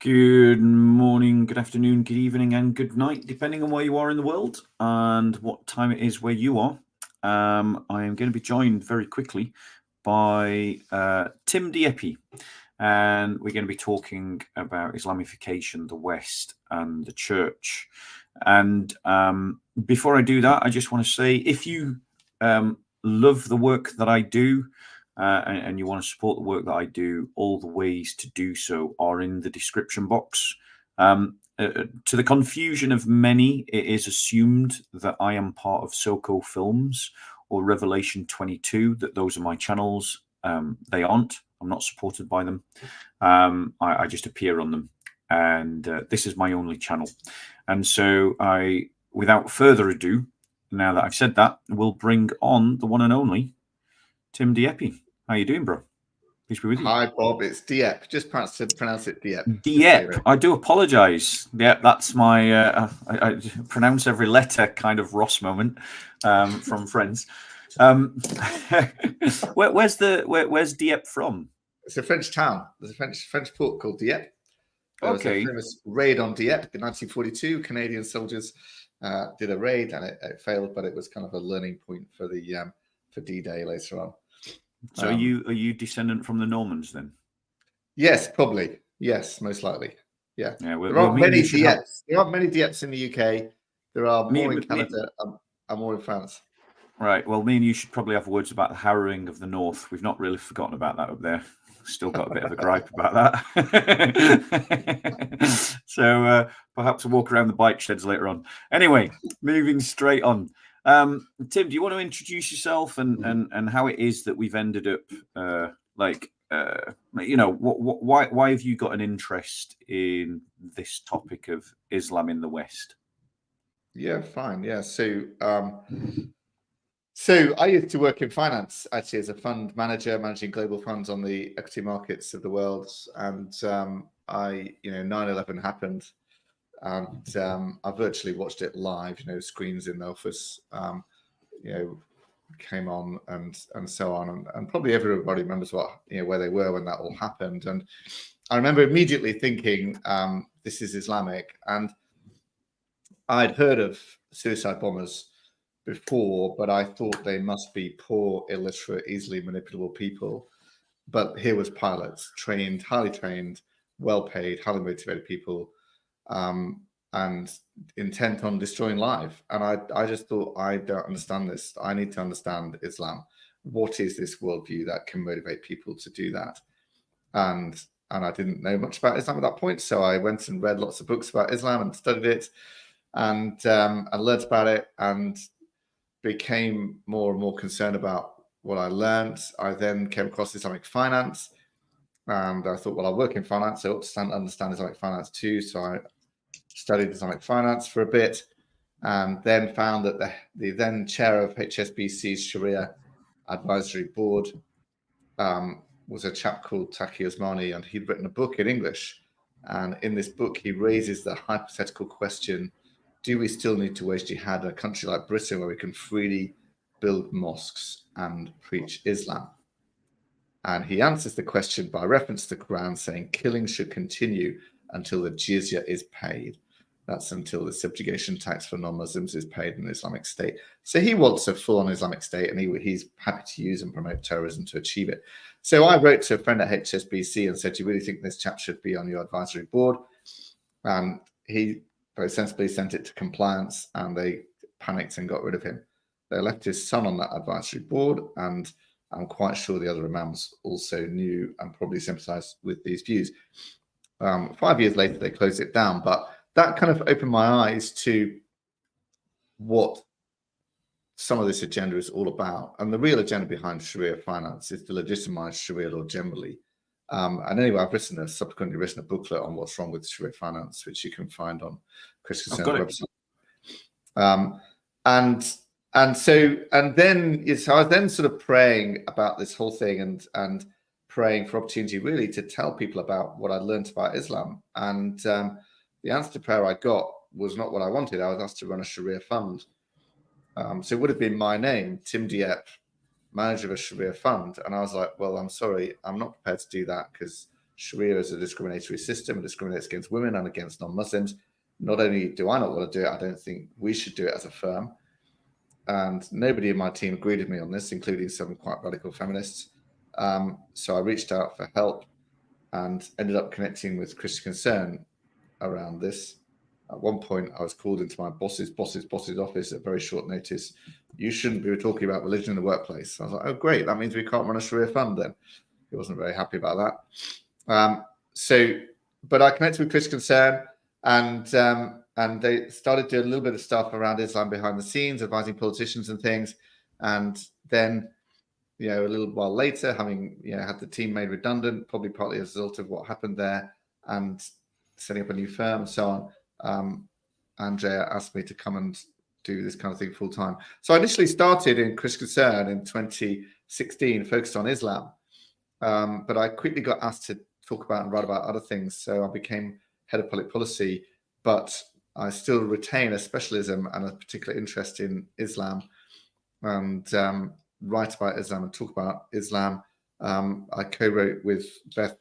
Good morning, good afternoon, good evening, and good night, depending on where you are in the world and what time it is where you are. I am going to be joined very quickly by Tim Dieppe, and we're going to be talking about Islamification, the West, and the Church. And before I do that, I just want to say, if you love the work that I do, and you want to support the work that I do, all the ways to do so are in the description box. To the confusion of many, it is assumed that I am part of Btbsoco Films or Revelation 22, that those are my channels. They aren't. I'm not supported by them. I just appear on them. And this is my only channel. And so without further ado, now that I've said that, we'll bring on the one and only Tim Dieppe. How you doing, bro? Peace be with you. Hi, Bob. It's Dieppe. Just pronounce it Dieppe. Dieppe. I do apologise. Yeah, that's my. I pronounce every letter kind of Ross moment from Friends. Where's Dieppe from? It's a French town. There's a French port called Dieppe. There was a famous raid on Dieppe in 1942. Canadian soldiers did a raid, and it failed, but it was kind of a learning point for the for D-Day later on. So are you descendant from the Normans then? Yes, probably. Yes, most likely. Yeah. There aren't many Dieppes. There aren't many Dieppes in the UK. There are more in Canada and more in France. Right. Well, me and you should probably have words about the harrowing of the North. We've not really forgotten about that up there. Still got a bit of a gripe about that. So perhaps we'll walk around the bike sheds later on. Anyway, moving straight on. Tim, do you want to introduce yourself and how it is that we've ended up why have you got an interest in this topic of Islam in the West? Yeah, fine. Yeah. So I used to work in finance, actually, as a fund manager, managing global funds on the equity markets of the world. And 9/11 happened. And I virtually watched it live, screens in the office, came on and so on. And probably everybody remembers where they were when that all happened. And I remember immediately thinking, this is Islamic. And I'd heard of suicide bombers before, but I thought they must be poor, illiterate, easily manipulable people. But here was pilots, highly trained, well-paid, highly motivated people, and intent on destroying life. And I just thought, I don't understand this. I need to understand Islam. What is this worldview that can motivate people to do that? And I didn't know much about Islam at that point. So I went and read lots of books about Islam and studied it, and I learned about it and became more and more concerned about what I learned. I then came across Islamic finance. And I thought, well, I work in finance, I ought to understand Islamic finance too. So I studied Islamic finance for a bit, and then found that the then chair of HSBC's Sharia advisory board was a chap called Taqi Usmani, and he'd written a book in English. And in this book, he raises the hypothetical question, do we still need to wage jihad in a country like Britain where we can freely build mosques and preach Islam? And he answers the question by reference to the Quran, saying killing should continue until the jizya is paid. That's until the subjugation tax for non-Muslims is paid in the Islamic State. So he wants a full-on Islamic State, and he's happy to use and promote terrorism to achieve it. So I wrote to a friend at HSBC and said, do you really think this chap should be on your advisory board? And he very sensibly sent it to compliance, and they panicked and got rid of him. They left his son on that advisory board, and I'm quite sure the other imams also knew and probably sympathized with these views. 5 years later, they closed it down, but that kind of opened my eyes to what some of this agenda is all about. And the real agenda behind Sharia finance is to legitimize Sharia law generally. And anyway, I've subsequently written a booklet on what's wrong with Sharia finance, which you can find on Christian Concern's website. So I was then sort of praying about this whole thing and praying for opportunity really to tell people about what I'd learned about Islam. And the answer to prayer I got was not what I wanted. I was asked to run a Sharia fund. So it would have been my name, Tim Dieppe, manager of a Sharia fund. And I was like, well, I'm sorry, I'm not prepared to do that because Sharia is a discriminatory system. It discriminates against women and against non-Muslims. Not only do I not want to do it, I don't think we should do it as a firm. And nobody in my team agreed with me on this, including some quite radical feminists. So I reached out for help and ended up connecting with Christian Concern around this. At one point, I was called into my boss's office at very short notice. You shouldn't be talking about religion in the workplace. I was like, oh, great. That means we can't run a Sharia fund then. He wasn't very happy about that. But I connected with Christian Concern and they started doing a little bit of stuff around Islam behind the scenes, advising politicians and things. And then, a little while later, having had the team made redundant, probably partly as a result of what happened there, and setting up a new firm and so on, Andrea asked me to come and do this kind of thing full time. So I initially started in Christian Concern in 2016, focused on Islam, but I quickly got asked to talk about and write about other things. So I became head of public policy, but I still retain a specialism and a particular interest in Islam, and write about Islam and talk about Islam. I co-wrote with Beth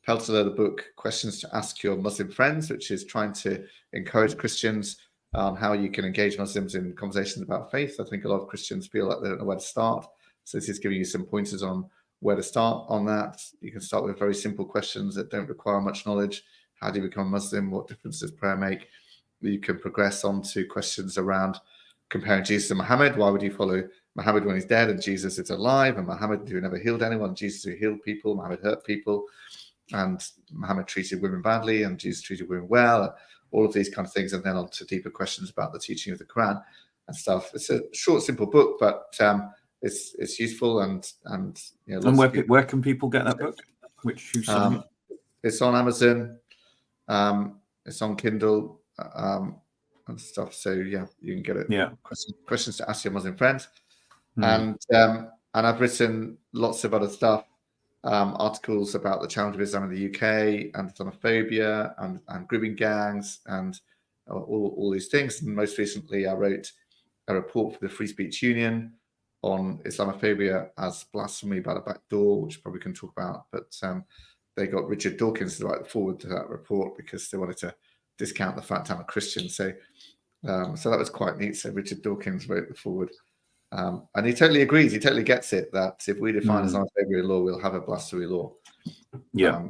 Peltiler the book Questions to Ask Your Muslim Friends, which is trying to encourage Christians on how you can engage Muslims in conversations about faith. I think a lot of Christians feel like they don't know where to start. So this is giving you some pointers on where to start on that. You can start with very simple questions that don't require much knowledge. How do you become a Muslim? What difference does prayer make? You can progress on to questions around comparing Jesus and Muhammad. Why would you follow Muhammad when he's dead and Jesus is alive? And Muhammad, who never healed anyone, Jesus who healed people, Muhammad hurt people, and Muhammad treated women badly and Jesus treated women well, all of these kind of things. And then on to deeper questions about the teaching of the Quran and stuff. It's a short, simple book, but it's useful and where can people get that book? It's on Amazon, it's on Kindle, and stuff. So yeah, you can get it. Yeah. Questions to Ask Your Muslim Friends. And I've written lots of other stuff, articles about the challenge of Islam in the UK and Islamophobia and grooming gangs and all these things. And most recently, I wrote a report for the Free Speech Union on Islamophobia as blasphemy by the backdoor, which probably can talk about. But they got Richard Dawkins to write the forward to that report because they wanted to discount the fact I'm a Christian. So that was quite neat. So Richard Dawkins wrote the forward. And he totally agrees. He totally gets it that if we define Islamophobia law, we'll have a blasphemy law. Yeah.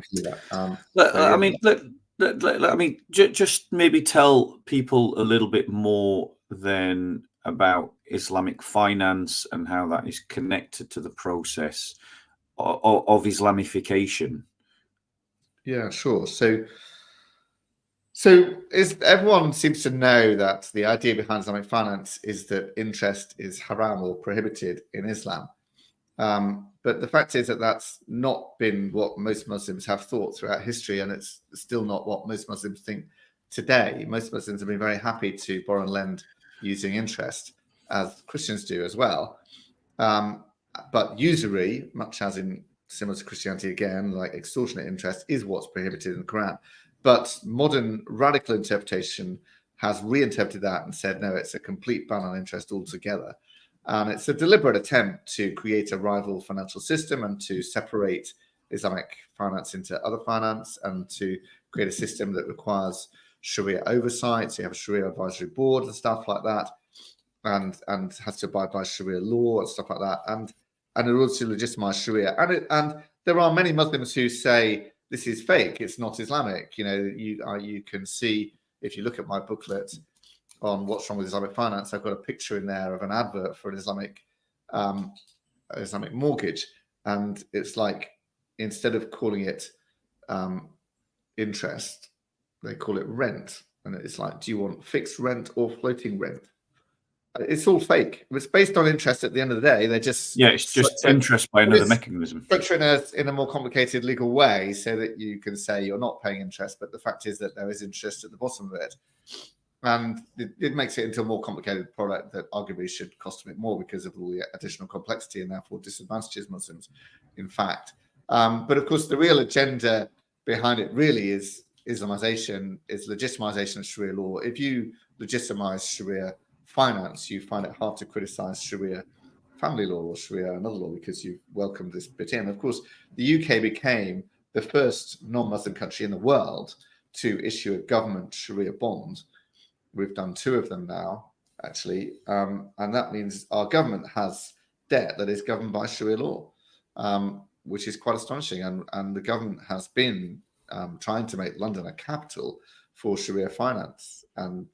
Just maybe tell people a little bit more then about Islamic finance and how that is connected to the process of Islamification. Yeah, sure. So everyone seems to know that the idea behind Islamic finance is that interest is haram or prohibited in Islam. But the fact is that that's not been what most Muslims have thought throughout history, and it's still not what most Muslims think today. Most Muslims have been very happy to borrow and lend using interest, as Christians do as well. But usury, much as in similar to Christianity again, like extortionate interest, is what's prohibited in the Quran. But modern radical interpretation has reinterpreted that and said, no, it's a complete ban on interest altogether. And it's a deliberate attempt to create a rival financial system and to separate Islamic finance into other finance and to create a system that requires Sharia oversight. So you have a Sharia advisory board and stuff like that, and has to abide by Sharia law and stuff like that. And in order to legitimize Sharia. And there are many Muslims who say this is fake, it's not Islamic. You can see, if you look at my booklet on what's wrong with Islamic finance, I've got a picture in there of an advert for an Islamic Islamic mortgage, and it's like, instead of calling it interest, they call it rent, and it's like, do you want fixed rent or floating rent? It's all fake. It's based on interest at the end of the day. They're just it's just interest by another mechanism. Structured in a more complicated legal way so that you can say you're not paying interest, but the fact is that there is interest at the bottom of it. And it makes it into a more complicated product that arguably should cost a bit more because of all the additional complexity and therefore disadvantages Muslims, in fact. But of course, the real agenda behind it really is Islamization, is legitimization of Sharia law. If you legitimize Sharia finance, you find it hard to criticize Sharia family law or Sharia another law because you've welcomed this bit in. Of course, the UK became the first non-Muslim country in the world to issue a government Sharia bond. We've done 2 of them now, actually, and that means our government has debt that is governed by Sharia law, which is quite astonishing. And the government has been trying to make London a capital for Sharia finance, and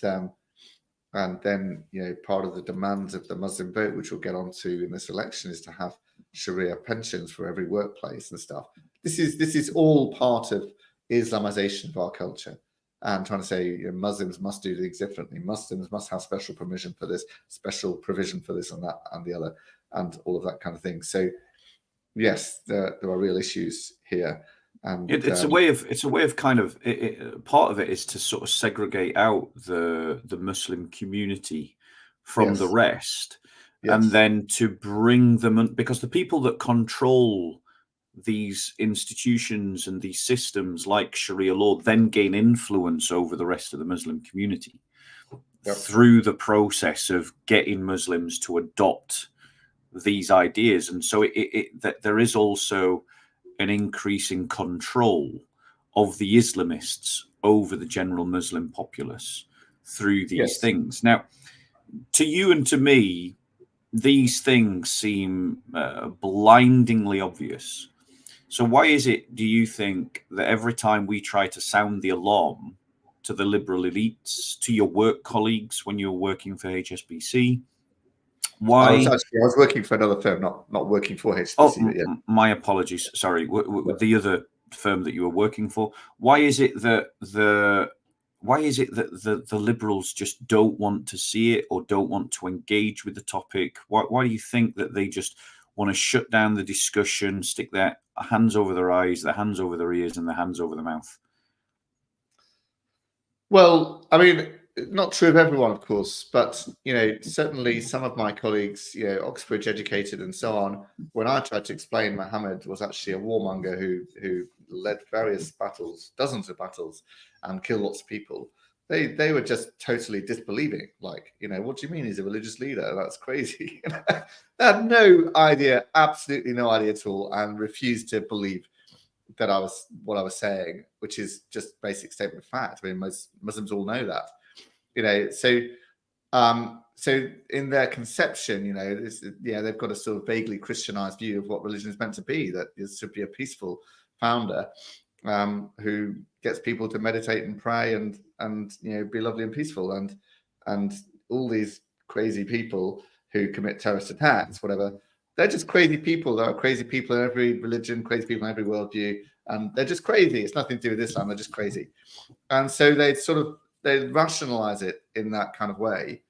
then, you know, part of the demands of the Muslim vote, which we'll get onto in this election, is to have Sharia pensions for every workplace and stuff. This is all part of Islamization of our culture, and trying to say, you know, Muslims must do things differently. Muslims must have special permission for this, special provision for this and that and the other, and all of that kind of thing. So, yes, there are real issues here. And it's a way of kind of part of it is to sort of segregate out the Muslim community from the rest, and then to bring them, because the people that control these institutions and these systems like Sharia law then gain influence over the rest of the Muslim community through the process of getting Muslims to adopt these ideas. And so that there is also an increasing control of the Islamists over the general Muslim populace through these things. Now, to you and to me, these things seem blindingly obvious. So why is it, do you think, that every time we try to sound the alarm to the liberal elites, to your work colleagues when you're working for HSBC, why? I was working for another firm, not working for HSBC. Oh, my apologies. Sorry, the other firm that you were working for. Why is it that the liberals just don't want to see it or don't want to engage with the topic? Why do you think that they just want to shut down the discussion, stick their hands over their eyes, their hands over their ears, and their hands over their mouth? Well, I mean, not true of everyone, of course, but, you know, certainly some of my colleagues, you know, Oxbridge educated and so on, when I tried to explain Muhammad was actually a warmonger who led various battles, dozens of battles, and killed lots of people, they were just totally disbelieving. Like, you know, what do you mean he's a religious leader? That's crazy. They had no idea, absolutely no idea at all, and refused to believe that what I was saying, which is just basic statement of fact. I mean, most Muslims all know that, you know. So in their conception, you know, they've got a sort of vaguely Christianized view of what religion is meant to be. That it should be a peaceful founder who gets people to meditate and pray and you know, be lovely and peaceful, and all these crazy people who commit terrorist attacks, whatever. They're just crazy people. There are crazy people in every religion, crazy people in every worldview, and they're just crazy. It's nothing to do with Islam. They're just crazy. And so they rationalize it in that kind of way,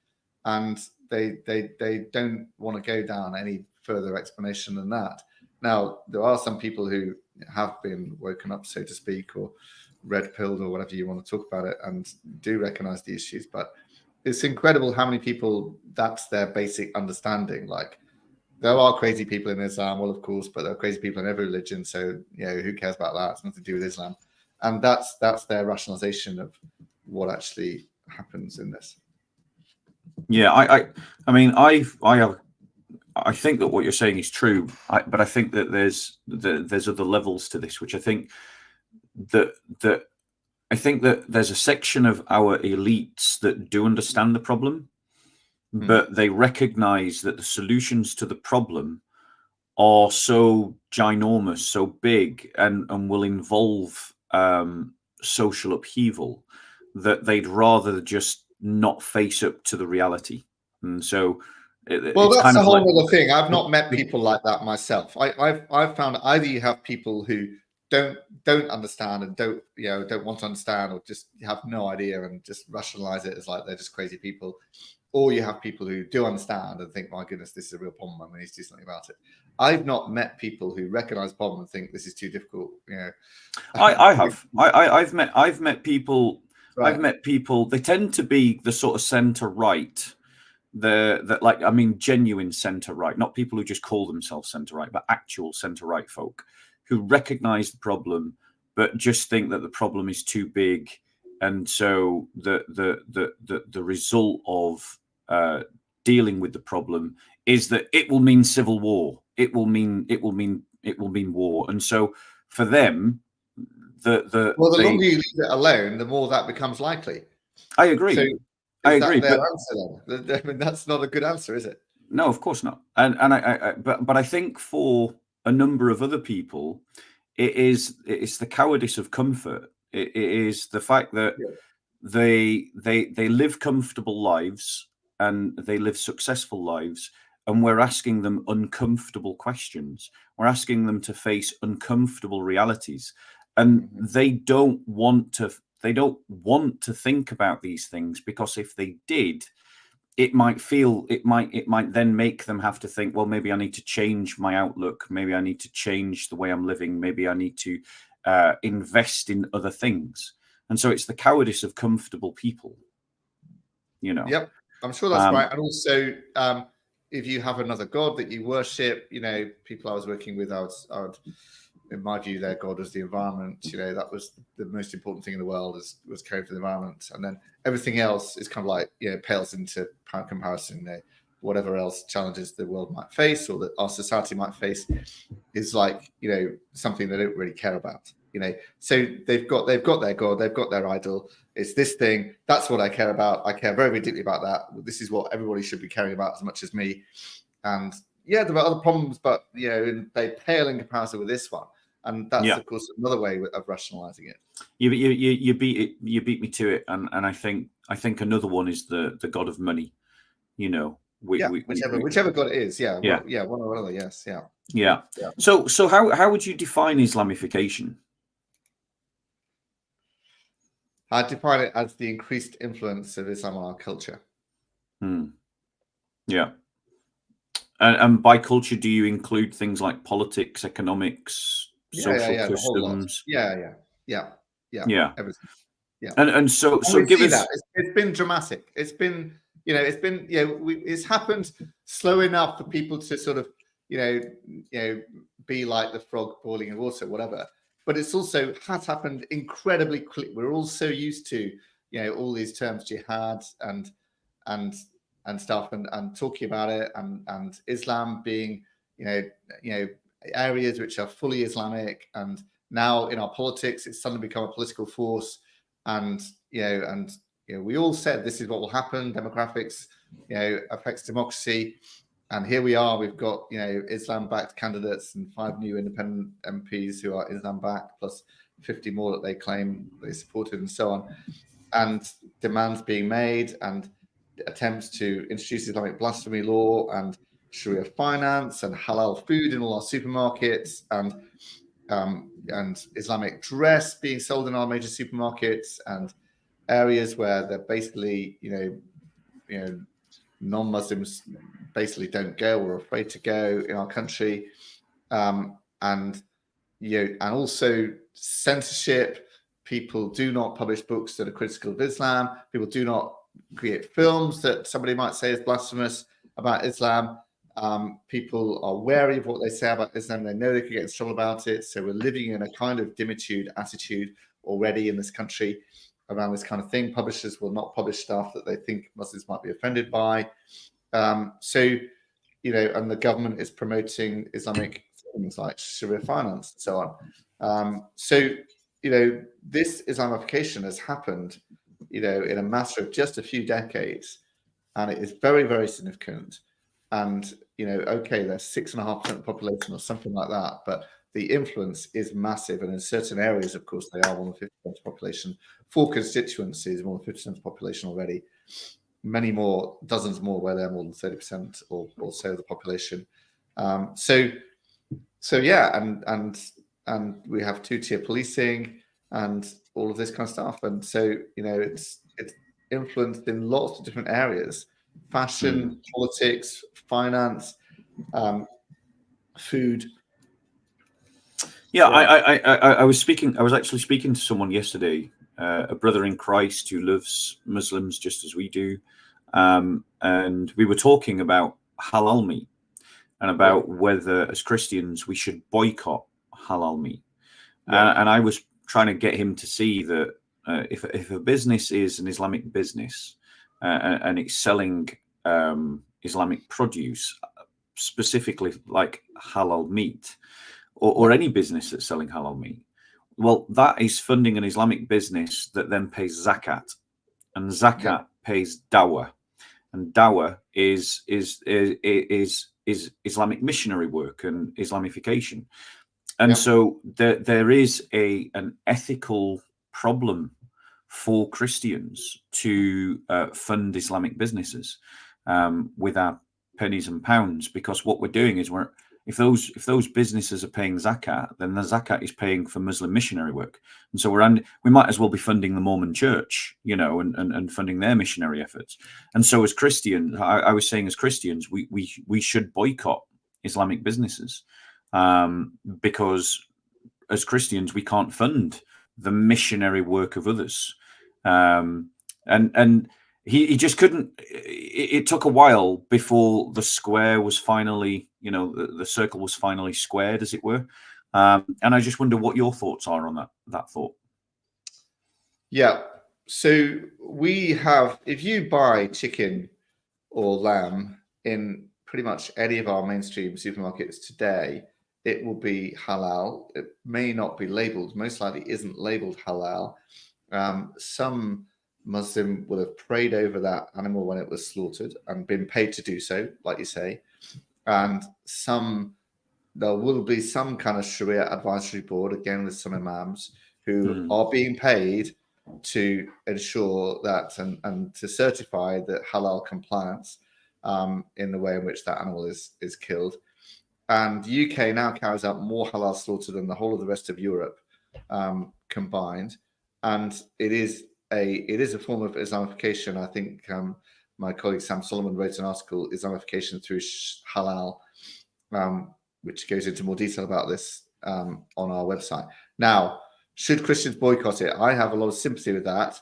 and they don't want to go down any further explanation than that. Now, there are some people who have been woken up, so to speak, or red pilled, or whatever you want to talk about it, and do recognize the issues. But it's incredible how many people that's their basic understanding. Like, there are crazy people in Islam, well, of course, but there are crazy people in every religion. So, you know, who cares about that? It's nothing to do with Islam. And that's their rationalization of what actually happens in this. Yeah, I mean, I think that what you're saying is true, but I think that there's other levels to this, which I think that there's a section of our elites that do understand the problem, but they recognize that the solutions to the problem are so ginormous, so big, and will involve social upheaval that they'd rather just not face up to the reality. And so Well, it's that's kind a of whole like, other thing. I've not met people like that myself. I've found either you have people who don't understand and don't want to understand, or just have no idea and just rationalize it as like they're just crazy people, or you have people who do understand and think, my goodness, this is a real problem and we need to do something about it. I've not met people who recognize the problem and think this is too difficult. I have. I've met people. Right. I've met people. They tend to be the sort of centre right, genuine centre right, not people who just call themselves centre right, but actual centre right folk who recognise the problem, but just think that the problem is too big, and so the result of dealing with the problem is that it will mean civil war. It will mean war, and so for them, the longer you leave it alone, the more that becomes likely. I agree. So I agree. Their answer then? I mean, that's not a good answer, is it? No, of course not. But I think for a number of other people, it's the cowardice of comfort. It is the fact that they live comfortable lives and they live successful lives, and we're asking them uncomfortable questions. We're asking them to face uncomfortable realities, and they don't want to. They don't want to think about these things, because if they did, it might then make them have to think, well, maybe I need to change my outlook. Maybe I need to change the way I'm living. Maybe I need to invest in other things. And so it's the cowardice of comfortable people, Yep, I'm sure that's right. And also, if you have another god that you worship, people I was working with, I would, in my view, their god was the environment. That was the most important thing in the world, was caring for the environment, and then everything else is kind of like pales into comparison. Whatever else challenges the world might face or that our society might face is like something they don't really care about. So they've got their god, they've got their idol. It's this thing. That's what I care about. I care very, very deeply about that. This is what everybody should be caring about as much as me. And yeah, there are other problems, but they pale in comparison with this one. And that's of course another way of rationalizing it. You beat me to it, and I think another one is the god of money. Whichever god it is, one or another, yes, yeah. So how would you define Islamification? I define it as the increased influence of Islam on our culture. Yeah. And by culture, do you include things like politics, economics, social customs? Yeah. Everything. Yeah. And so give us that. It's been dramatic. It's been it's happened slow enough for people to sort of be like the frog boiling in water, whatever. But it's also has happened incredibly quickly. We're all so used to all these terms, jihad and stuff, and talking about it, and Islam being areas which are fully Islamic, and now in our politics it's suddenly become a political force, and we all said this is what will happen. Demographics affects democracy, and here we are. We've got Islam-backed candidates and 5 new independent MPs who are Islam-backed, plus 50 more that they claim they supported, and so on, and demands being made, and attempts to introduce Islamic blasphemy law and Sharia finance and halal food in all our supermarkets, and Islamic dress being sold in our major supermarkets, and areas where they're basically non-Muslims basically don't go or are afraid to go in our country, and also censorship. People do not publish books that are critical of Islam. People do not create films that somebody might say is blasphemous about Islam. People are wary of what they say about Islam. They know they could get in trouble about it. So we're living in a kind of dimitude attitude already in this country around this kind of thing. Publishers will not publish stuff that they think Muslims might be offended by. And the government is promoting Islamic things like Sharia finance and so on. This Islamification has happened, in a matter of just a few decades, and it is very, very significant. And okay, they're 6.5% of the population or something like that, but the influence is massive. And in certain areas, of course, they are more than 50% of the population. 4 constituencies, more than 50% of the population already. many more, dozens more, where they're more than 30% or so of the population. So yeah, and we have two-tier policing and all of this kind of stuff. And so, it's influenced in lots of different areas: fashion, politics, finance, food. Yeah, I was actually speaking to someone yesterday, a brother in Christ who loves Muslims just as we do, and we were talking about halal meat and about whether, as Christians, we should boycott halal meat. And I was trying to get him to see that if a business is an Islamic business and it's selling Islamic produce, specifically like halal meat, or any business that's selling halal meat, well, that is funding an Islamic business that then pays zakat, and zakat pays dawah, and dawah is Islamic missionary work and Islamification. And so there is an ethical problem for Christians to fund Islamic businesses with our pennies and pounds, because what we're doing is if those businesses are paying zakat, then the zakat is paying for Muslim missionary work, and so we might as well be funding the Mormon Church, and funding their missionary efforts. And so, as Christians, I was saying, as Christians, we should boycott Islamic businesses, because as Christians we can't fund the missionary work of others, and he just couldn't. It took a while before the square was finally, the circle was finally squared, as it were. And I just wonder what your thoughts are on that thought. Yeah. So we have, if you buy chicken or lamb in pretty much any of our mainstream supermarkets today, it will be halal. It may not be labeled, most likely isn't labeled halal. Some Muslim will have prayed over that animal when it was slaughtered and been paid to do so, like you say. And there will be some kind of Sharia advisory board, again with some imams, who are being paid to ensure that and to certify that halal compliance in the way in which that animal is killed. And the UK now carries out more halal slaughter than the whole of the rest of Europe combined. And it is a form of Islamification. I think my colleague Sam Solomon wrote an article, Islamification through halal, which goes into more detail about this on our website. Now, should Christians boycott it? I have a lot of sympathy with that.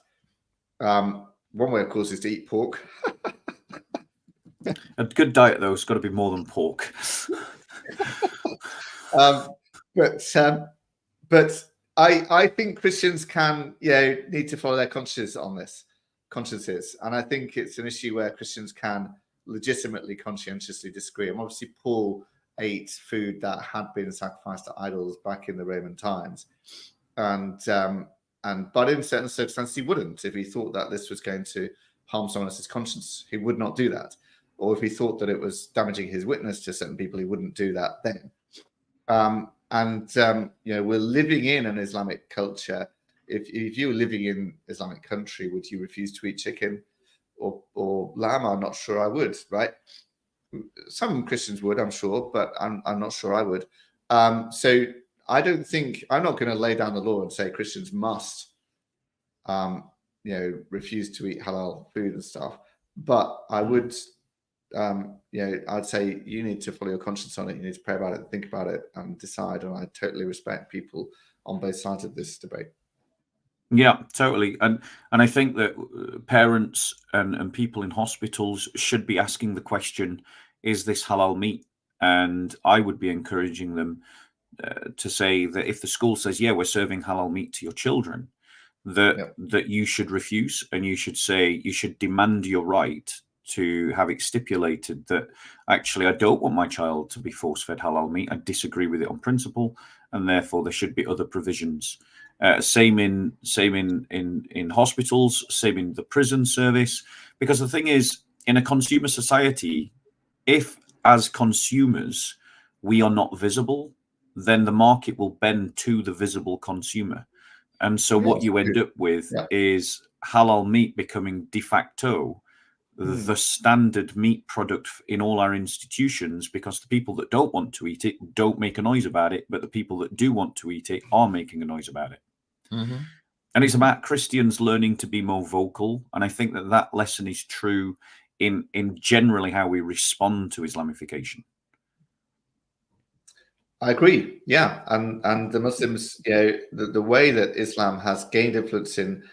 One way, of course, is to eat pork. A good diet, though, has got to be more than pork. But I think Christians can, need to follow their consciences on this, and I think it's an issue where Christians can legitimately, conscientiously disagree. And obviously, Paul ate food that had been sacrificed to idols back in the Roman times, but in certain circumstances he wouldn't. If he thought that this was going to harm someone else's conscience, he would not do that. Or if he thought that it was damaging his witness to certain people, he wouldn't do that then. We're living in an Islamic culture. If you were living in Islamic country, would you refuse to eat chicken or lamb? I'm not sure I would, right? Some Christians would, I'm sure, but I'm not sure I would. So I don't think, I'm not going to lay down the law and say Christians must, refuse to eat halal food and stuff. But I would, I'd say you need to follow your conscience on it. You need to pray about it, think about it, and decide. And I totally respect people on both sides of this debate. Yeah, totally. And I think that parents and people in hospitals should be asking the question, is this halal meat? And I would be encouraging them to say that if the school says, yeah, we're serving halal meat to your children, that you should refuse, and you should say, you should demand your right to have it stipulated that actually I don't want my child to be force-fed halal meat. I disagree with it on principle, and therefore there should be other provisions. Same in hospitals, same in the prison service. Because the thing is, in a consumer society, if as consumers we are not visible, then the market will bend to the visible consumer. And so what you end up with is halal meat becoming de facto the standard meat product in all our institutions, because the people that don't want to eat it don't make a noise about it, but the people that do want to eat it are making a noise about it. And it's about Christians learning to be more vocal. And I think that lesson is true in generally how we respond to Islamification. I agree. Yeah, and the Muslims, the way that Islam has gained influence in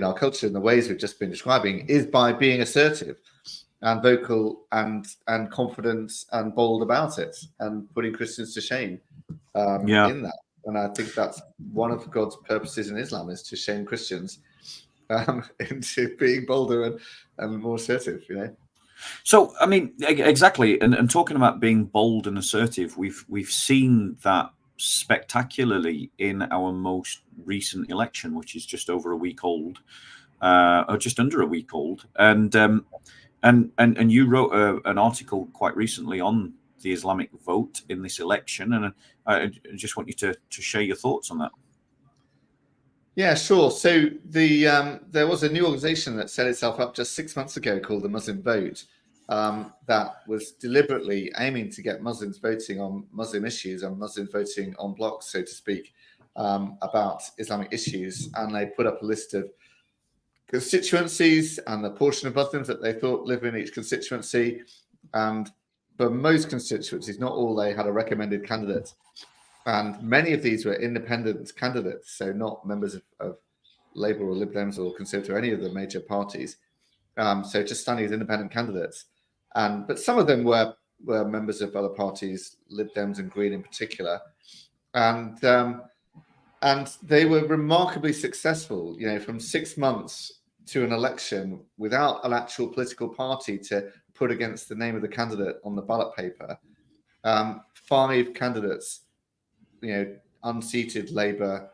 our culture in the ways we've just been describing is by being assertive and vocal and confident and bold about it, and putting Christians to shame in that. And I think that's one of God's purposes in Islam, is to shame Christians into being bolder and more assertive. So, I mean, exactly. And talking about being bold and assertive, we've seen that spectacularly in our most recent election, which is just over a week old, or just under a week old. And you wrote an article quite recently on the Islamic vote in this election, and I just want you to share your thoughts on that. Yeah, sure. So there was a new organization that set itself up just 6 months ago called the Muslim Vote, that was deliberately aiming to get Muslims voting on Muslim issues and Muslims voting on blocks, so to speak, about Islamic issues. And they put up a list of constituencies and the portion of Muslims that they thought live in each constituency. And for most constituencies, not all, they had a recommended candidate. And many of these were independent candidates, so not members of Labour or Lib Dems or Conservative or any of the major parties. So just standing as independent candidates. But some of them were members of other parties, Lib Dems and Green in particular. And they were remarkably successful, from 6 months to an election without an actual political party to put against the name of the candidate on the ballot paper. 5 candidates, unseated Labour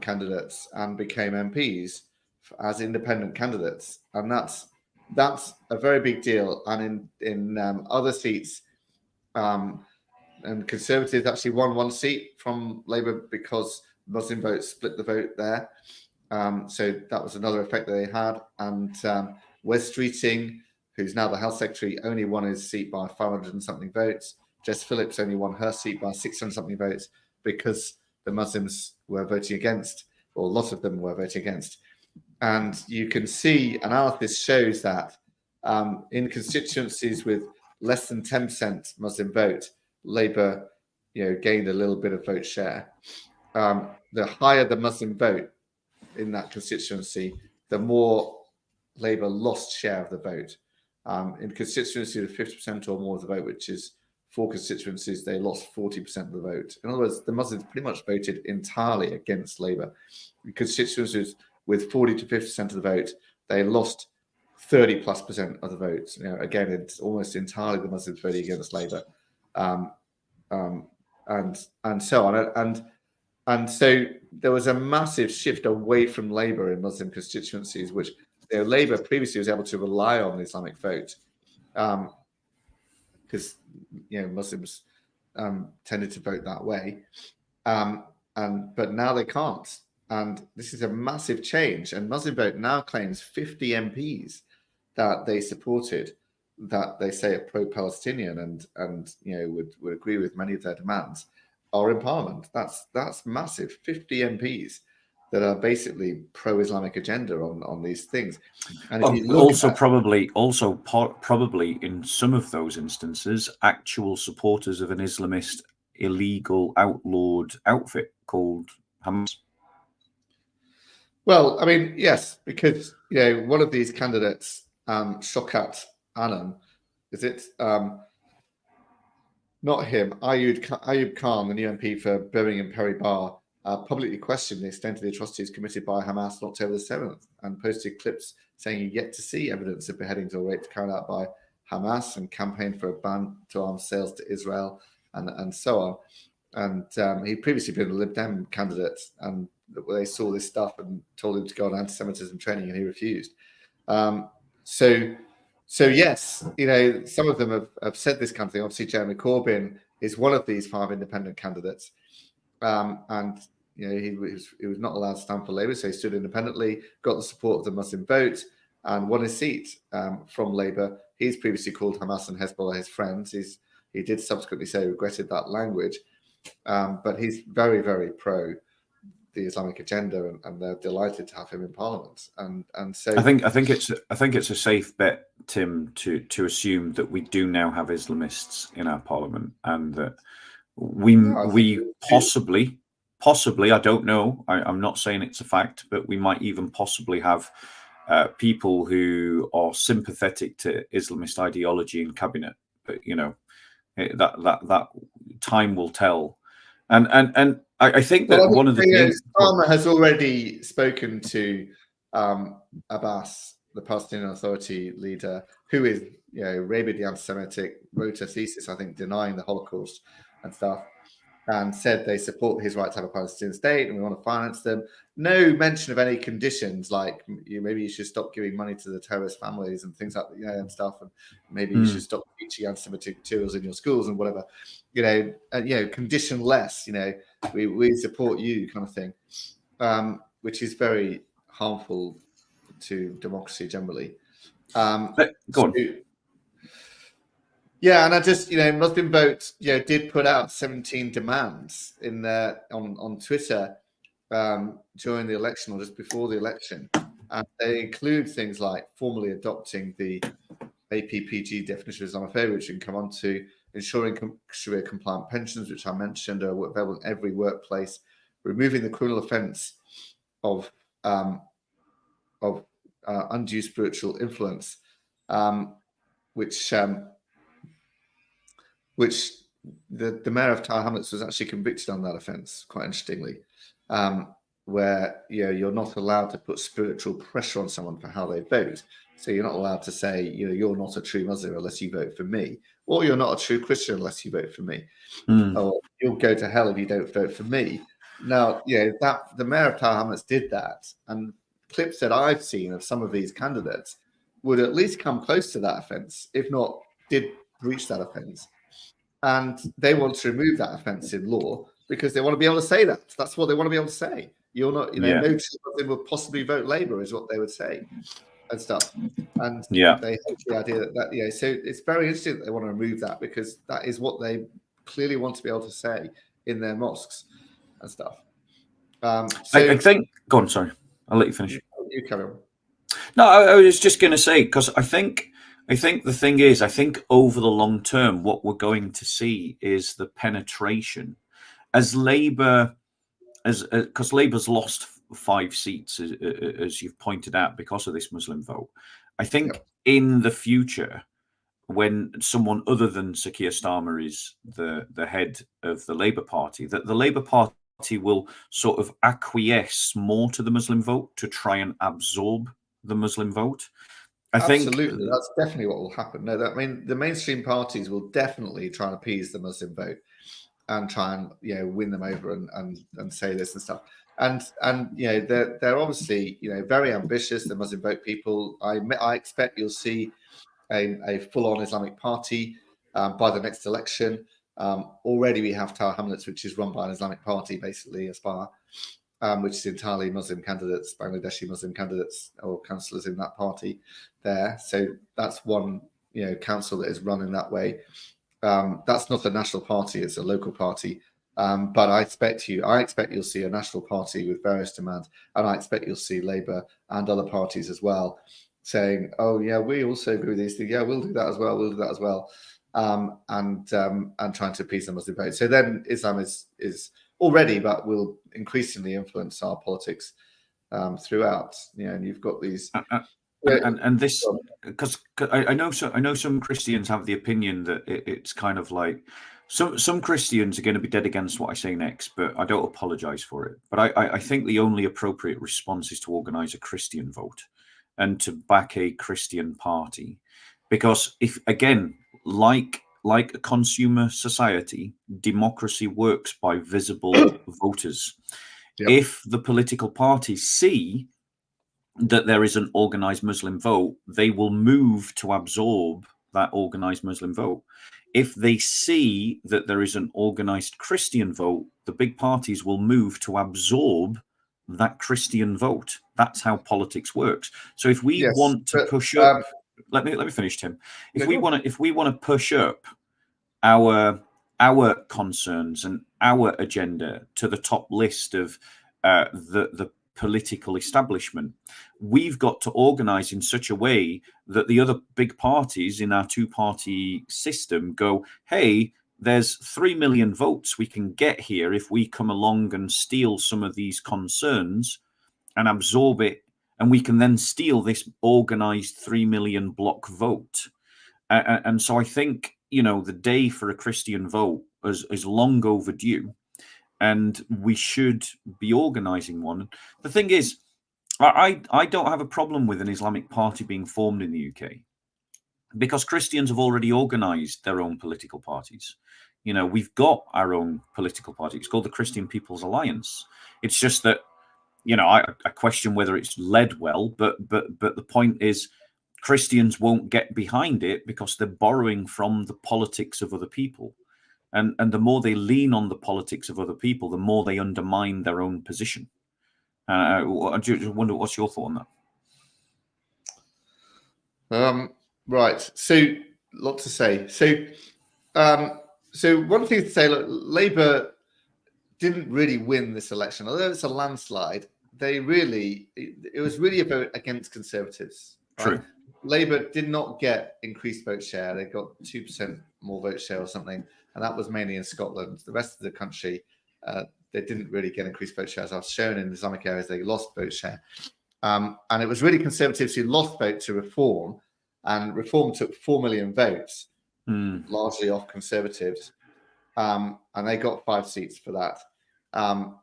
candidates, and became MPs as independent candidates, and that's a very big deal. And in other seats, and Conservatives actually won 1 seat from Labour because Muslim votes split the vote there. So that was another effect that they had. And Wes Streeting, who's now the Health Secretary, only won his seat by 500 and something votes. Jess Phillips only won her seat by 600 something votes because the Muslims were voting against, or a lot of them were voting against. And you can see analysis shows that in constituencies with less than 10% Muslim vote, Labour, gained a little bit of vote share. The higher the Muslim vote in that constituency, the more Labour lost share of the vote. In constituencies with 50% or more of the vote, which is 4 constituencies, they lost 40% of the vote. In other words, the Muslims pretty much voted entirely against Labour. In constituencies with 40 to 50% of the vote, they lost 30+% of the vote. Again, it's almost entirely the Muslims voting against Labour, and so on. And so there was a massive shift away from Labour in Muslim constituencies, which Labour previously was able to rely on the Islamic vote, because Muslims tended to vote that way, but now they can't. And this is a massive change. And Muslim Vote now claims 50 MPs that they supported, that they say are pro-Palestinian and would agree with many of their demands, are in Parliament. That's massive. 50 MPs that are basically pro-Islamic agenda on these things. And if you look probably in some of those instances, actual supporters of an Islamist, illegal, outlawed outfit called Hamas. Well, I mean, yes, because one of these candidates, Shokat Anam, is it? Not him. Ayub Khan, the new MP for Birmingham Perry Barr, publicly questioned the extent of the atrocities committed by Hamas on October the 7th, and posted clips saying he yet to see evidence of beheadings or rapes carried out by Hamas, and campaigned for a ban to arms sales to Israel, and so on. And he'd previously been a Lib Dem candidate, and they saw this stuff and told him to go on anti-Semitism training, and he refused. So yes, some of them have said this kind of thing. Obviously, Jeremy Corbyn is one of these 5 independent candidates, and he was not allowed to stand for Labour, so he stood independently, got the support of the Muslim Vote, and won his seat from Labour. He's previously called Hamas and Hezbollah his friends. He did subsequently say he regretted that language, but he's very, very pro the Islamic agenda, and they're delighted to have him in Parliament. And so I think it's a safe bet, Tim, to assume that we do now have Islamists in our Parliament, and that we possibly, I don't know, I'm not saying it's a fact, but we might even possibly have people who are sympathetic to Islamist ideology in cabinet. But that time will tell. And I think that one of the things Palmer has already spoken to Abbas, the Palestinian Authority leader, who is rabidly anti-Semitic, wrote a thesis, I think, denying the Holocaust and stuff, and said they support his right to have a Palestinian state and we want to finance them. No mention of any conditions, like maybe you should stop giving money to the terrorist families and things like that, and stuff, and maybe you should stop teaching anti-Semitic materials in your schools and whatever, condition-less, we support you kind of thing, which is very harmful to democracy generally. Go on. Yeah, and I just, Muslim Vote, did put out 17 demands in on Twitter during the election or just before the election, and they include things like formally adopting the APPG definition of Islamophobia, which we can come on to, ensuring Sharia-compliant pensions, which I mentioned, are available in every workplace, removing the criminal offence of undue spiritual influence, which the mayor of Tower Hamlets was actually convicted on that offence, quite interestingly, where you're not allowed to put spiritual pressure on someone for how they vote. So you're not allowed to say, you're not a true Muslim unless you vote for me, or you're not a true Christian unless you vote for me, or you'll go to hell if you don't vote for me. Now, that the mayor of Tower Hamlets did that, and clips that I've seen of some of these candidates would at least come close to that offence, if not did breach that offence. And they want to remove that offence in law because they want to be able to say that. That's what they want to be able to say. You're not, no true Muslim would possibly vote Labour, is what they would say, and stuff. And they hate the idea that so it's very interesting that they want to remove that, because that is what they clearly want to be able to say in their mosques and stuff. I think. Go on. Sorry, I'll let you finish. You carry on. No, I was just going to say, because I think the thing is, I think over the long term, what we're going to see is the penetration as Labour, because Labour's lost 5 seats, as you've pointed out, because of this Muslim vote. I think in the future, when someone other than Sir Keir Starmer is the head of the Labour Party, that the Labour Party will sort of acquiesce more to the Muslim vote to try and absorb the Muslim vote. Absolutely, that's definitely what will happen. No, the mainstream parties will definitely try and appease the Muslim vote and try and win them over and say this and stuff. And they're obviously very ambitious. The Muslim vote people. I expect you'll see a full-on Islamic party by the next election. Already we have Tower Hamlets, which is run by an Islamic party, basically Aspire, which is entirely Muslim candidates, Bangladeshi Muslim candidates or councillors in that party there. So that's one council that is run in that way. That's not a national party; it's a local party. But I expect you'll see a national party with various demands, and I expect you'll see Labour and other parties as well saying, "Oh yeah, we also agree with these things. Yeah, we'll do that as well. We'll do that as well." And trying to appease the Muslim vote. So then Islam is already, but will increasingly influence our politics throughout. And you've got these. And this, because I know some Christians have the opinion that it's kind of like some Christians are going to be dead against what I say next, but I don't apologize for it. But I think the only appropriate response is to organize a Christian vote and to back a Christian party, because if again, like a consumer society, democracy works by visible voters. If the political parties see that there is an organized Muslim vote, they will move to absorb that organized Muslim vote. If they see that there is an organized Christian vote, the big parties will move to absorb that Christian vote. That's how politics works. So if we Yes, want to but, push up, let me finish, Tim. If we want to push up our concerns and our agenda to the top list of the political establishment, we've got to organize in such a way that the other big parties in our two-party system go, hey, there's 3 million votes we can get here if we come along and steal some of these concerns and absorb it, and we can then steal this organized 3 million block vote. And so I think, the day for a Christian vote is long overdue, and we should be organizing one. The thing is, I don't have a problem with an Islamic party being formed in the UK, because Christians have already organized their own political parties. We've got our own political party. It's called the Christian People's Alliance. It's just that, I question whether it's led well, but the point is, Christians won't get behind it because they're borrowing from the politics of other people. And the more they lean on the politics of other people, the more they undermine their own position. I just wonder, what's your thought on that? Right. So, lot to say. So one thing to say, look, Labour didn't really win this election. Although it's a landslide, it was really a vote against Conservatives. Right? True. Labour did not get increased vote share. They got 2% more vote share or something, and that was mainly in Scotland. The rest of the country, they didn't really get increased vote share. As I've shown in Islamic areas, they lost vote share. And it was really Conservatives who lost vote to Reform, and Reform took 4 million votes, largely off Conservatives, and they got 5 seats for that.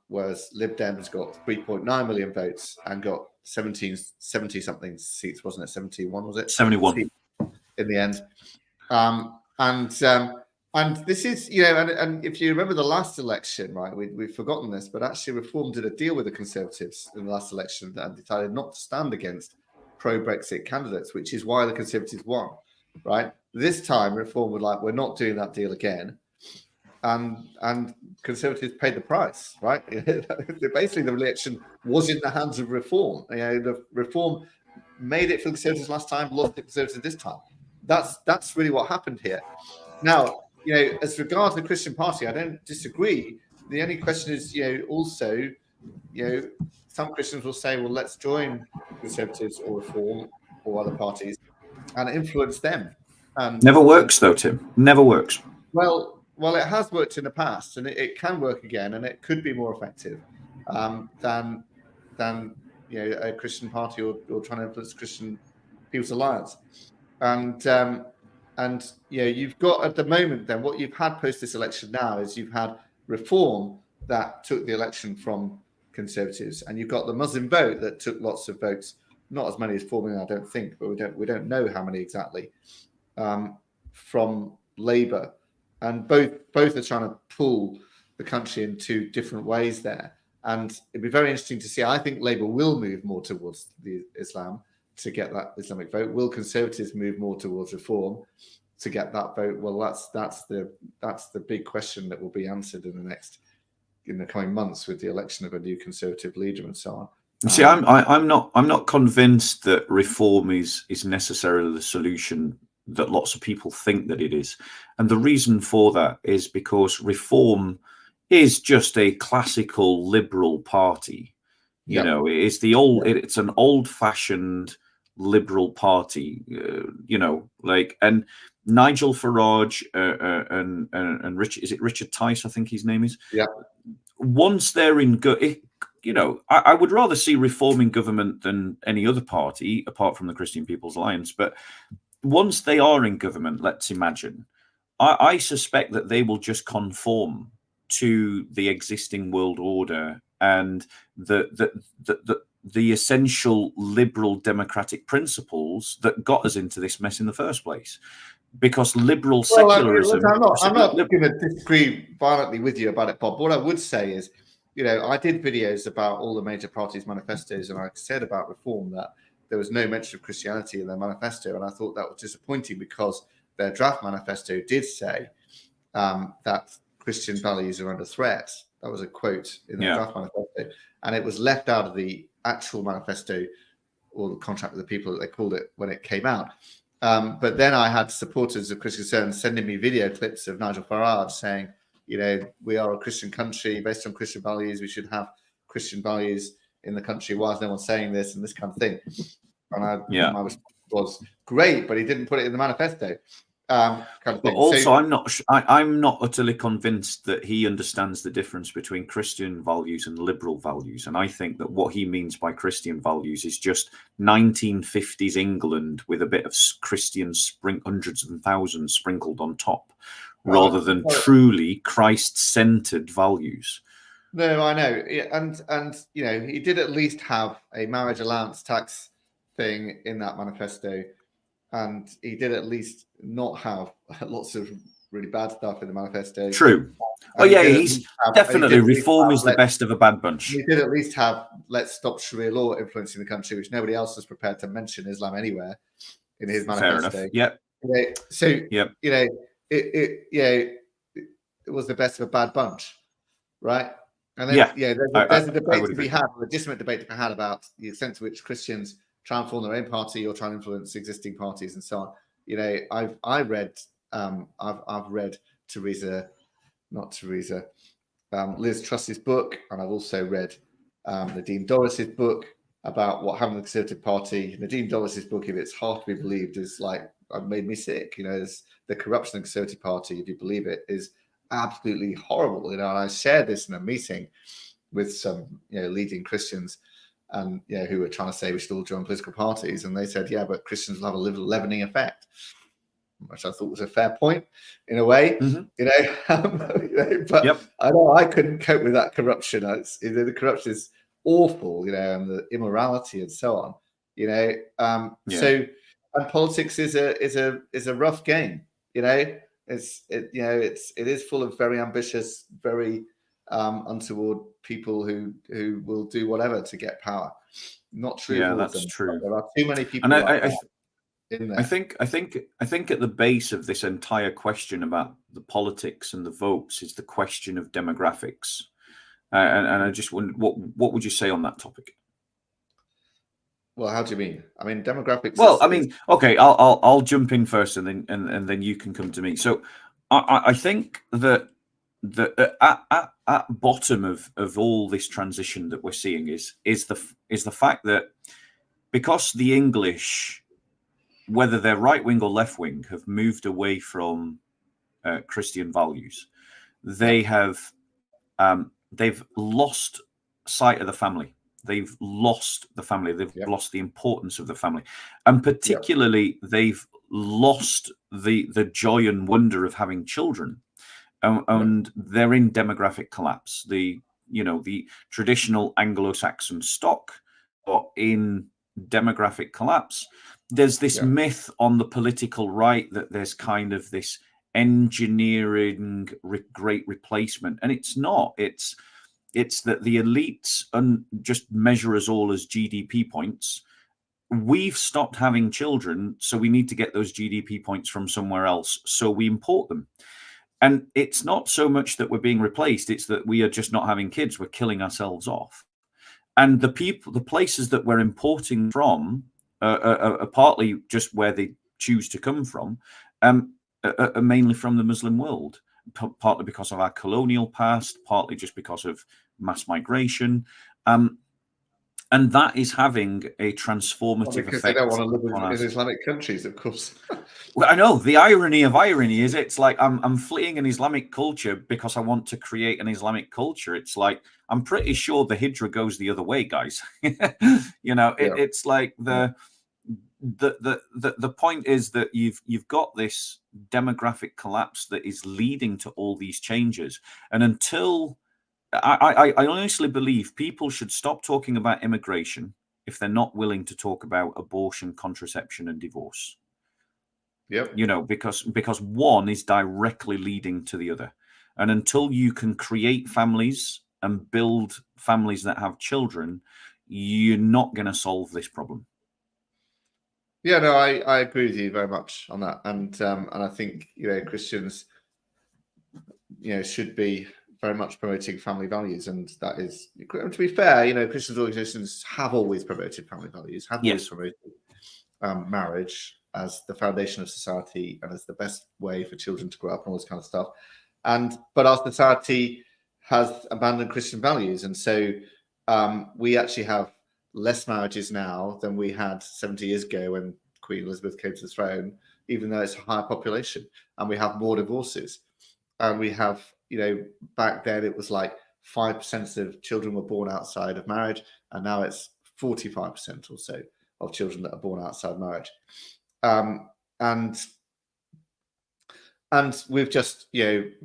Whereas Lib Dems got 3.9 million votes and got 70 something seats, wasn't it? 71, was it? 71 in the end. And this is, and if you remember the last election, right, we've forgotten this, but actually Reform did a deal with the Conservatives in the last election and decided not to stand against pro-Brexit candidates, which is why the Conservatives won, right? This time Reform were like, we're not doing that deal again. And Conservatives paid the price, right? Basically, the election was in the hands of Reform. The Reform made it for the Conservatives last time, lost the Conservatives this time. That's really what happened here. Now, as regards the Christian Party, I don't disagree. The only question is, also, some Christians will say, well, let's join Conservatives or Reform or other parties and influence them. And never works, though, Tim. Never works. Well, it has worked in the past, and it can work again, and it could be more effective than a Christian party or trying to influence Christian People's Alliance. And you've got at the moment then what you've had post this election now is you've had Reform that took the election from Conservatives, and you've got the Muslim vote that took lots of votes, not as many as 4 million, I don't think, but we don't know how many exactly, from Labour. And both are trying to pull the country in 2 different ways there. And it'd be very interesting to see. I think Labour will move more towards the Islam to get that Islamic vote. Will Conservatives move more towards Reform to get that vote? Well, that's the big question that will be answered in the coming months with the election of a new Conservative leader and so on. See, I'm not convinced that Reform is necessarily the solution that lots of people think that it is. And the reason for that is because Reform is just a classical liberal party. It's it's an old-fashioned liberal party, and Nigel Farage and Richard, is it Richard Tice, I think his name is? Yeah. Once they're in I would rather see Reform in government than any other party apart from the Christian People's Alliance, but once they are in government, let's imagine, I suspect that they will just conform to the existing world order and the essential liberal democratic principles that got us into this mess in the first place. Because liberal secularism... I'm not going to disagree violently with you about it, Bob. What I would say is, I did videos about all the major parties' manifestos, and I said about Reform that there was no mention of Christianity in their manifesto, and I thought that was disappointing because their draft manifesto did say that Christian values are under threat, That was a quote in the Yeah. draft manifesto, and it was left out of the actual manifesto or the contract with the people that they called it when it came out. But then I had supporters of Christian Concern sending me video clips of Nigel Farage saying, you know, we are a Christian country based on Christian values. We should have Christian values in the country. Why is no one saying this and this kind of thing? And my response was, great, but he didn't put it in the manifesto. Kind of but thing. also, I'm not utterly convinced that he understands the difference between Christian values and liberal values. And I think that what he means by Christian values is just 1950s England with a bit of Christian hundreds and thousands sprinkled on top, rather than truly Christ-centered values. No, I know, and you know, he did at least have a marriage allowance tax thing in that manifesto. And he did at least not have lots of really bad stuff in the manifesto. True. He's definitely reform is the best of a bad bunch. He did at least have let's stop Sharia law influencing the country, which nobody else was prepared to mention Islam anywhere in his manifesto. Fair enough. Yep. So you know, it was the best of a bad bunch, right? And then there's a debate to be had, a legitimate debate to be had about the extent to which Christians try and form their own party or try and influence existing parties and so on. You know, I've read Liz Truss's book, and I've also read Nadine Dorris's book about what happened in the Conservative Party. Nadine Dorris's book, if it's hard to be believed, is like made me sick. You know, the corruption in the Conservative Party, if you believe it, is absolutely horrible. You know, and I shared this in a meeting with some leading Christians. And who were trying to say we should all join political parties, and they said, but Christians will have a little leavening effect, which I thought was a fair point in a way. Mm-hmm. But I know I couldn't cope with that corruption. The corruption is awful, and the immorality and so on. So and politics is a rough game. It is full of very ambitious, very untoward people who will do whatever to get power. Not true. Yeah, that's true. There are too many people. And in there. I think at the base of this entire question about the politics and the votes is the question of demographics. And I just wonder, what would you say on that topic? Well, how do you mean? I mean, demographics. Well, okay, I'll jump in first, and then you can come to me. So, I think that at bottom of all this transition that we're seeing is the fact that because the English, whether they're right wing or left wing, have moved away from Christian values, they've lost sight of the family. They've lost the family. They've lost the importance of the family, and particularly they've lost the joy and wonder of having children. And they're in demographic collapse. The traditional Anglo-Saxon stock are in demographic collapse. There's this myth on the political right that there's kind of this engineering great replacement, and it's not. It's that the elites just measure us all as GDP points. We've stopped having children, so we need to get those GDP points from somewhere else, so we import them. And it's not so much that we're being replaced, it's that we are just not having kids. We're killing ourselves off. And the places that we're importing from are partly just where they choose to come from, are mainly from the Muslim world, partly because of our colonial past, partly just because of mass migration. And that is having a transformative because effect. They don't want to live in Islamic countries, of course. Well, I know the irony of irony is it's like I'm fleeing an Islamic culture because I want to create an Islamic culture. It's like I'm pretty sure the hijra goes the other way, guys. It's like the point is that you've got this demographic collapse that is leading to all these changes, and until I honestly believe people should stop talking about immigration if they're not willing to talk about abortion, contraception, and divorce. Because one is directly leading to the other. And until you can create families and build families that have children, you're not going to solve this problem. Yeah, no, I agree with you very much on that. And I think, Christians, should be very much promoting family values, and that is, to be fair, Christian organizations have always promoted family values, have always promoted marriage as the foundation of society and as the best way for children to grow up and all this kind of stuff. But our society has abandoned Christian values, and so we actually have less marriages now than we had 70 years ago when Queen Elizabeth came to the throne, even though it's a higher population, and we have more divorces. And we have, back then it was like 5% of children were born outside of marriage, and now it's 45% or so of children that are born outside marriage. And we've just,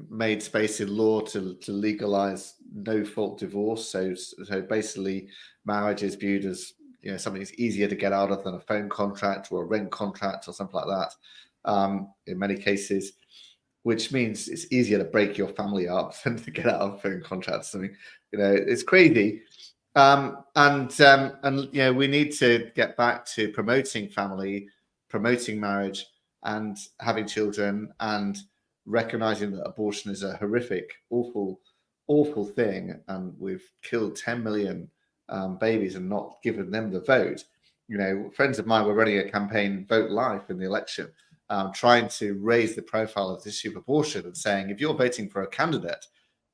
made space in law to legalize no-fault divorce. So basically, marriage is viewed as something that's easier to get out of than a phone contract or a rent contract or something like that. In many cases, which means it's easier to break your family up than to get out of phone contracts. I mean, it's crazy. We need to get back to promoting family, promoting marriage, and having children, and recognizing that abortion is a horrific, awful thing, and we've killed 10 million babies and not given them the vote. Friends of mine were running a campaign, Vote Life, in the election, trying to raise the profile of this issue of abortion and saying, if you're voting for a candidate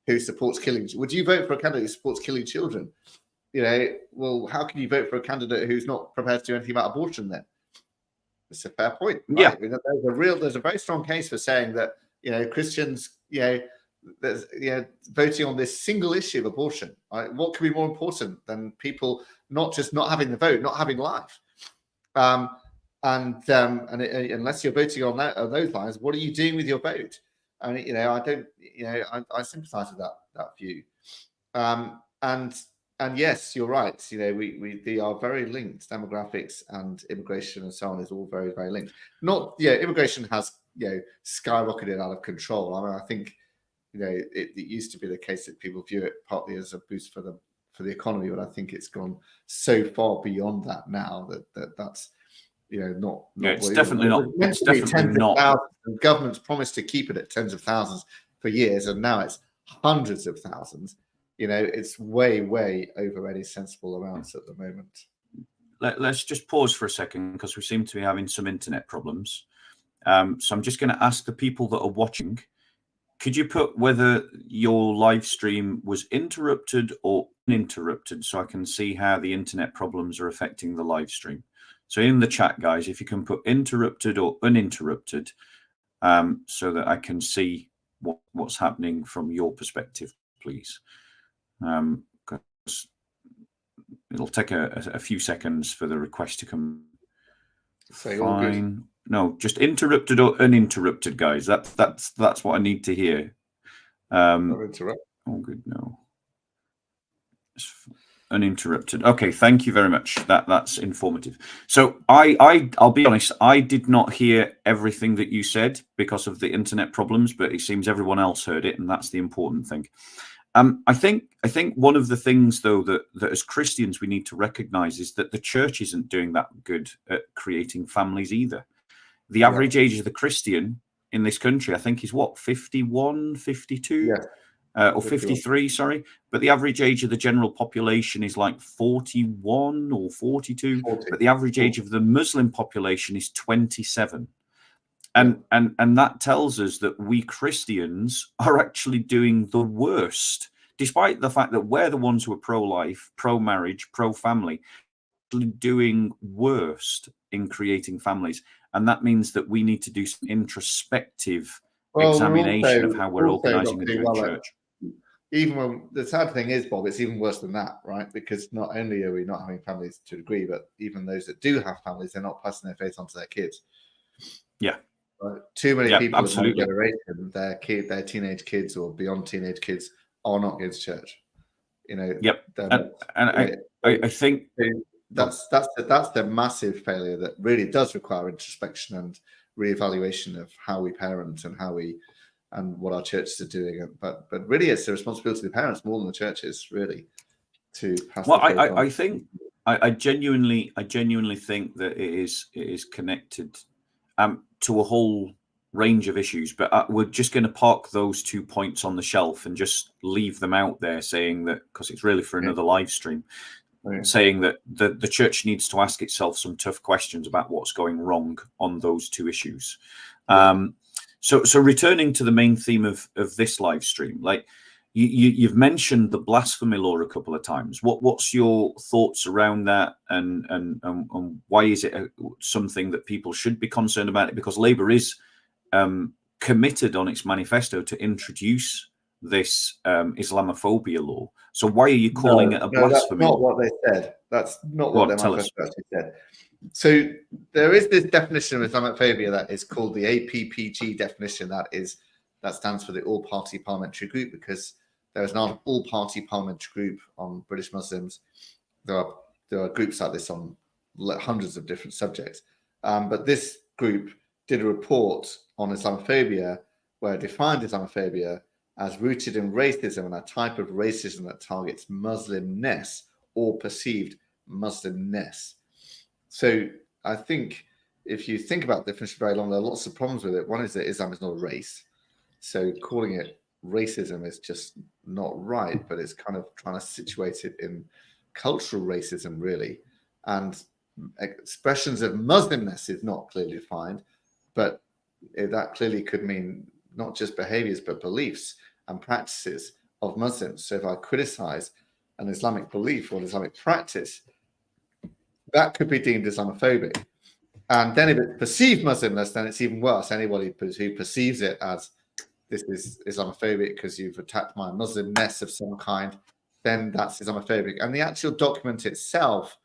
who supports killing, would you vote for a candidate who supports killing children? Well, how can you vote for a candidate who's not prepared to do anything about abortion then? It's a fair point. Right? Yeah. I mean, there's a very strong case for saying that, Christians, voting on this single issue of abortion, right? What could be more important than people not just not having the vote, not having life? Unless you're voting on those lines, what are you doing with your vote? I mean, I sympathise with that view. And yes, you're right. They are very linked. Demographics and immigration and so on is all very, very linked. Immigration has skyrocketed out of control. I mean, I think it used to be the case that people view it partly as a boost for the economy, but I think it's gone so far beyond that now that's not. It's definitely not. It's definitely not. The government's promised to keep it at tens of thousands for years, and now it's hundreds of thousands. It's way, way over any sensible amounts at the moment. Let's just pause for a second because we seem to be having some internet problems. So I'm just going to ask the people that are watching, could you put whether your live stream was interrupted or uninterrupted so I can see how the internet problems are affecting the live stream? So in the chat, guys, if you can put interrupted or uninterrupted so that I can see what's happening from your perspective, please. Because it'll take a few seconds for the request to come. Fine. No, just interrupted or uninterrupted, guys. That's what I need to hear. Interrupt. Oh, good. No. Uninterrupted. Okay, thank you very much. That's informative. So I'll be honest, I did not hear everything that you said because of the internet problems, but it seems everyone else heard it, and that's the important thing. I think one of the things, though, that as Christians we need to recognize is that the church isn't doing that good at creating families either. The average age of the Christian in this country, I think, is what, 51, 52? Or 53, sorry. But the average age of the general population is like 41 or 42. 40. But the average age of the Muslim population is 27. And that tells us that we Christians are actually doing the worst, despite the fact that we're the ones who are pro-life, pro-marriage, pro-family, doing worst in creating families. And that means that we need to do some introspective examination of how we're organizing and doing church. Even when the sad thing is, Bob, it's even worse than that, right? Because not only are we not having families to a degree, but even those that do have families, they're not passing their faith onto their kids. Yeah. Right? Too many people of my generation, their teenage kids or beyond teenage kids are not going to church. Yep. I think that's the massive failure that really does require introspection and reevaluation of how we parent and what our churches are doing. But really, it's the responsibility of the parents more than the churches, really, to pass. Well, I think I genuinely think that it is connected to a whole range of issues, but we're just going to park those 2 points on the shelf and just leave them out there, saying that, because it's really for another live stream, saying that the church needs to ask itself some tough questions about what's going wrong on those 2 issues. So returning to the main theme of this live stream, like you've mentioned the blasphemy law a couple of times. What's your thoughts around that, and why is it something that people should be concerned about? It because Labour is committed on its manifesto to introduce this Islamophobia law. So why are you calling it a blasphemy law? That's not what they said. That's not what their manifesto actually said. So there is this definition of Islamophobia that is called the APPG definition. That stands for the All-Party Parliamentary Group, because there is not an all-party parliamentary group on British Muslims. There are groups like this on hundreds of different subjects. But this group did a report on Islamophobia, where it defined Islamophobia as rooted in racism and a type of racism that targets Muslimness or perceived Muslimness. So I think if you think about the definition very long, there are lots of problems with it. One is that Islam is not a race. So calling it racism is just not right, but it's kind of trying to situate it in cultural racism, really. And expressions of Muslimness is not clearly defined, but that clearly could mean not just behaviors, but beliefs and practices of Muslims. So if I criticize an Islamic belief or an Islamic practice, that could be deemed Islamophobic. And then if it's perceived Muslimness, then it's even worse. Anybody who perceives it as this is Islamophobic because you've attacked my Muslimness of some kind, then that's Islamophobic. And the actual document itself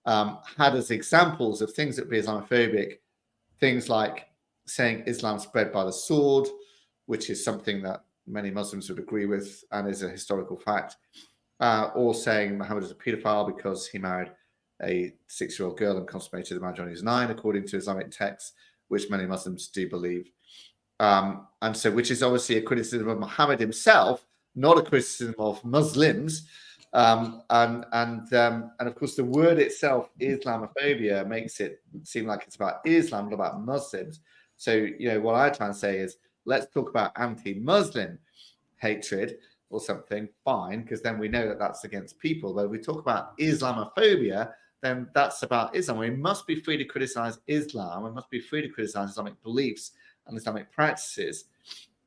had as examples of things that would be Islamophobic, things like saying Islam spread by the sword, which is something that many Muslims would agree with and is a historical fact, or saying Muhammad is a paedophile because he married a 6-year-old girl and consummated the marriage when he was 9, according to Islamic texts, which many Muslims do believe. And so, which is obviously a criticism of Muhammad himself, not a criticism of Muslims. And of course, the word itself, Islamophobia, makes it seem like it's about Islam, not about Muslims. So, what I try and say is, let's talk about anti-Muslim hatred or something, fine, because then we know that that's against people. But if we talk about Islamophobia, then that's about Islam. We must be free to criticize Islam. We must be free to criticize Islamic beliefs and Islamic practices.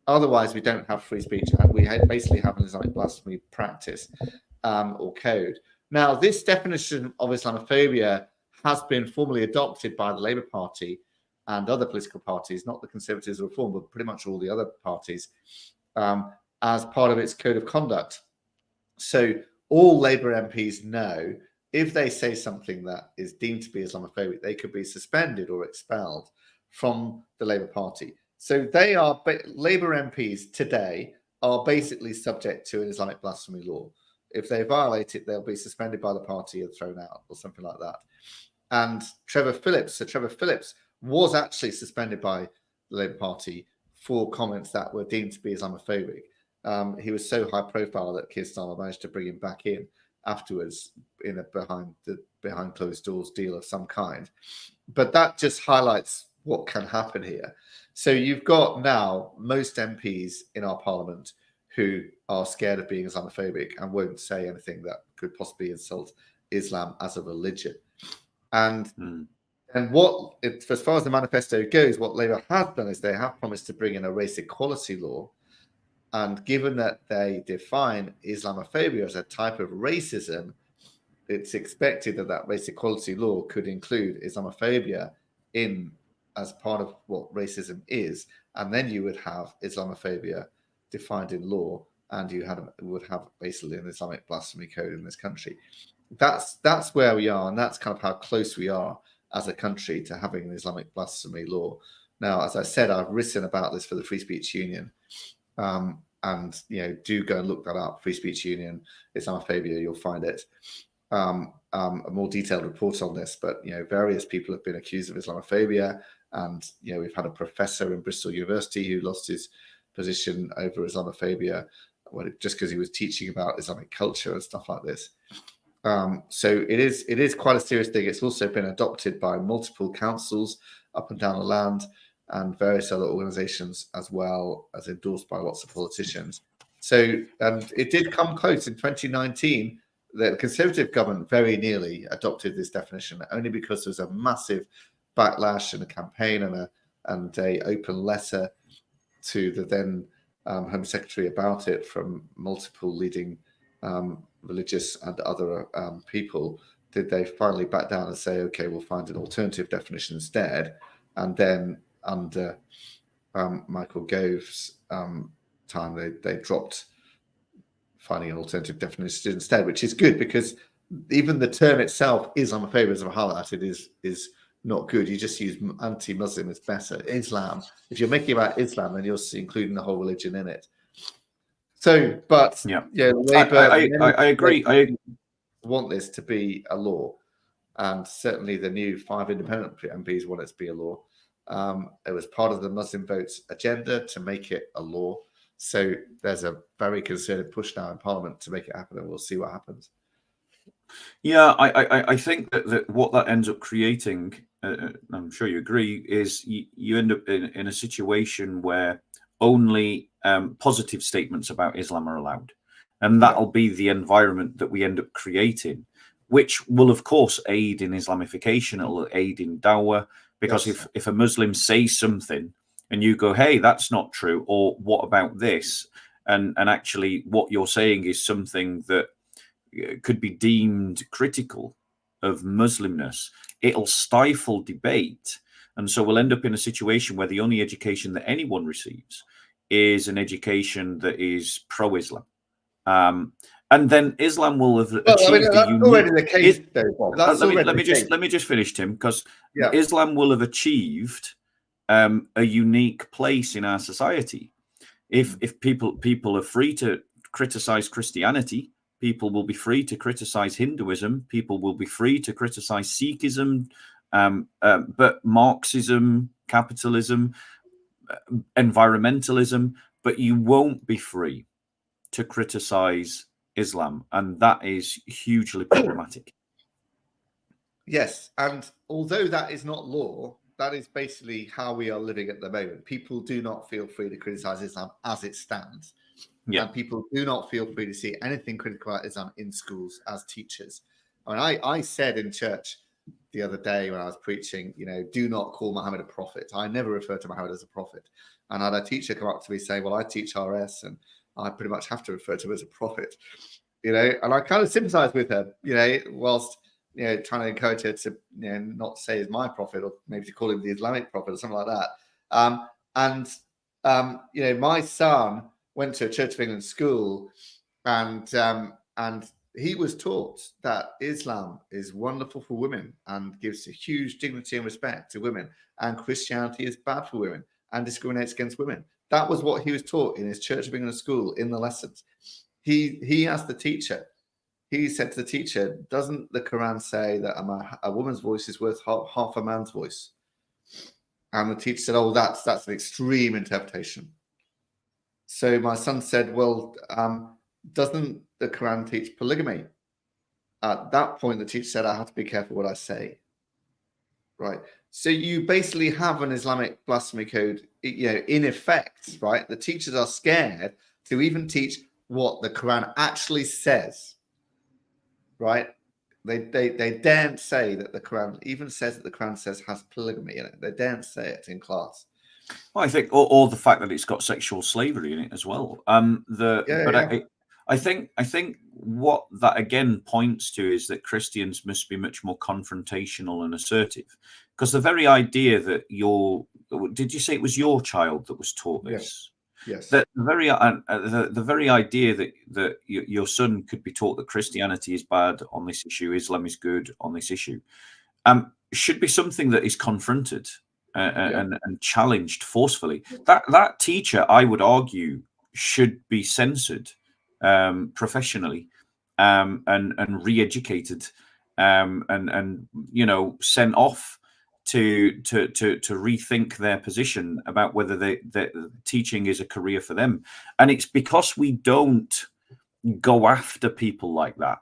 Otherwise, we don't have free speech, and we basically have an Islamic blasphemy practice or code. Now, this definition of Islamophobia has been formally adopted by the Labour Party and other political parties, not the Conservatives or Reform, but pretty much all the other parties, as part of its code of conduct. So all Labour MPs know if they say something that is deemed to be Islamophobic, they could be suspended or expelled from the Labour Party. So they are, Labour MPs today are basically subject to an Islamic blasphemy law. If they violate it, they'll be suspended by the party and thrown out or something like that. And Trevor Phillips was actually suspended by the Labour Party for comments that were deemed to be Islamophobic. He was so high profile that Keir Starmer managed to bring him back in afterwards in a behind closed doors deal of some kind. But that just highlights what can happen here. So you've got now most MPs in our parliament who are scared of being Islamophobic and won't say anything that could possibly insult Islam as a religion. And as far as the manifesto goes, what Labour has done is they have promised to bring in a race equality law. And given that they define Islamophobia as a type of racism, it's expected that that race equality law could include Islamophobia as part of what racism is. And then you would have Islamophobia defined in law, and you would have basically an Islamic blasphemy code in this country. That's where we are, and that's kind of how close we are as a country to having an Islamic blasphemy law. Now, as I said, I've written about this for the Free Speech Union. And do go and look that up. Free Speech Union, Islamophobia, you'll find it. A more detailed report on this, but various people have been accused of Islamophobia, and we've had a professor in Bristol University who lost his position over Islamophobia just because he was teaching about Islamic culture and stuff like this. So it is quite a serious thing. It's also been adopted by multiple councils up and down the land. and various other organizations, as well as endorsed by lots of politicians. So, and it did come close in 2019. The Conservative government very nearly adopted this definition, only because there was a massive backlash and a campaign and a open letter to the then Home Secretary about it from multiple leading religious and other people. Did they finally back down and say, okay, we'll find an alternative definition instead? And then under Michael Gove's time, they dropped finding an alternative definition instead, which is good, because even the term itself, Islamophobia, as I've highlighted, is not good. You just use anti-Muslim is better. Islam, if you're making about Islam, then you're including the whole religion in it. So, but yeah, Labour, I agree. I want this to be a law, and certainly the new 5 independent MPs want it to be a law. It was part of the Muslim Votes agenda to make it a law. So there's a very concerted push now in Parliament to make it happen, and we'll see what happens. Yeah, I think that what that ends up creating, I'm sure you agree, is you end up in a situation where only positive statements about Islam are allowed. And that'll be the environment that we end up creating, which will, of course, aid in Islamification. It'll aid in dawah, because if a Muslim says something and you go, hey, that's not true, or what about this? And actually what you're saying is something that could be deemed critical of Muslimness, it'll stifle debate. And so we'll end up in a situation where the only education that anyone receives is an education that is pro-Islam. And then Islam will have achieved that's already the case, though, Bob. Let me just finish, Tim, because Islam will have achieved a unique place in our society. If people are free to criticize Christianity, people will be free to criticize Hinduism. People will be free to criticize Sikhism, but Marxism, capitalism, environmentalism. But you won't be free to criticize Islam, and that is hugely problematic. Yes, and although that is not law, that is basically how we are living at the moment. People do not feel free to criticize Islam as it stands. Yeah. And people do not feel free to see anything critical about Islam in schools as teachers. I mean, I said in church the other day when I was preaching, do not call Muhammad a prophet. I never refer to Muhammad as a prophet. And I had a teacher come up to me saying, well, I teach RS and I pretty much have to refer to him as a prophet, and I kind of sympathize with her, whilst, trying to encourage her to, not say he's my prophet, or maybe to call him the Islamic prophet or something like that. My son went to a Church of England school, and he was taught that Islam is wonderful for women and gives a huge dignity and respect to women, and Christianity is bad for women and discriminates against women. That was what he was taught in his Church of England school in the lessons. He asked the teacher, he said to the teacher, doesn't the Quran say that a woman's voice is worth half a man's voice? And the teacher said, oh, that's an extreme interpretation. So my son said, well, doesn't the Quran teach polygamy? At that point, the teacher said, I have to be careful what I say. Right. So you basically have an Islamic blasphemy code, in effect, right? The teachers are scared to even teach what the Quran actually says, right? They daren't say that the Quran even says that the Quran says has polygamy in it. They daren't say it in class. Well, I think, or the fact that it's got sexual slavery in it as well. I think what that again points to is that Christians must be much more confrontational and assertive, because the very idea that did you say it was your child that was taught this? Yes. The very idea that your son could be taught that Christianity is bad on this issue, Islam is good on this issue, should be something that is confronted and challenged forcefully. That teacher, I would argue, should be censored professionally and re-educated and sent off to rethink their position about whether the teaching is a career for them. And it's because we don't go after people like that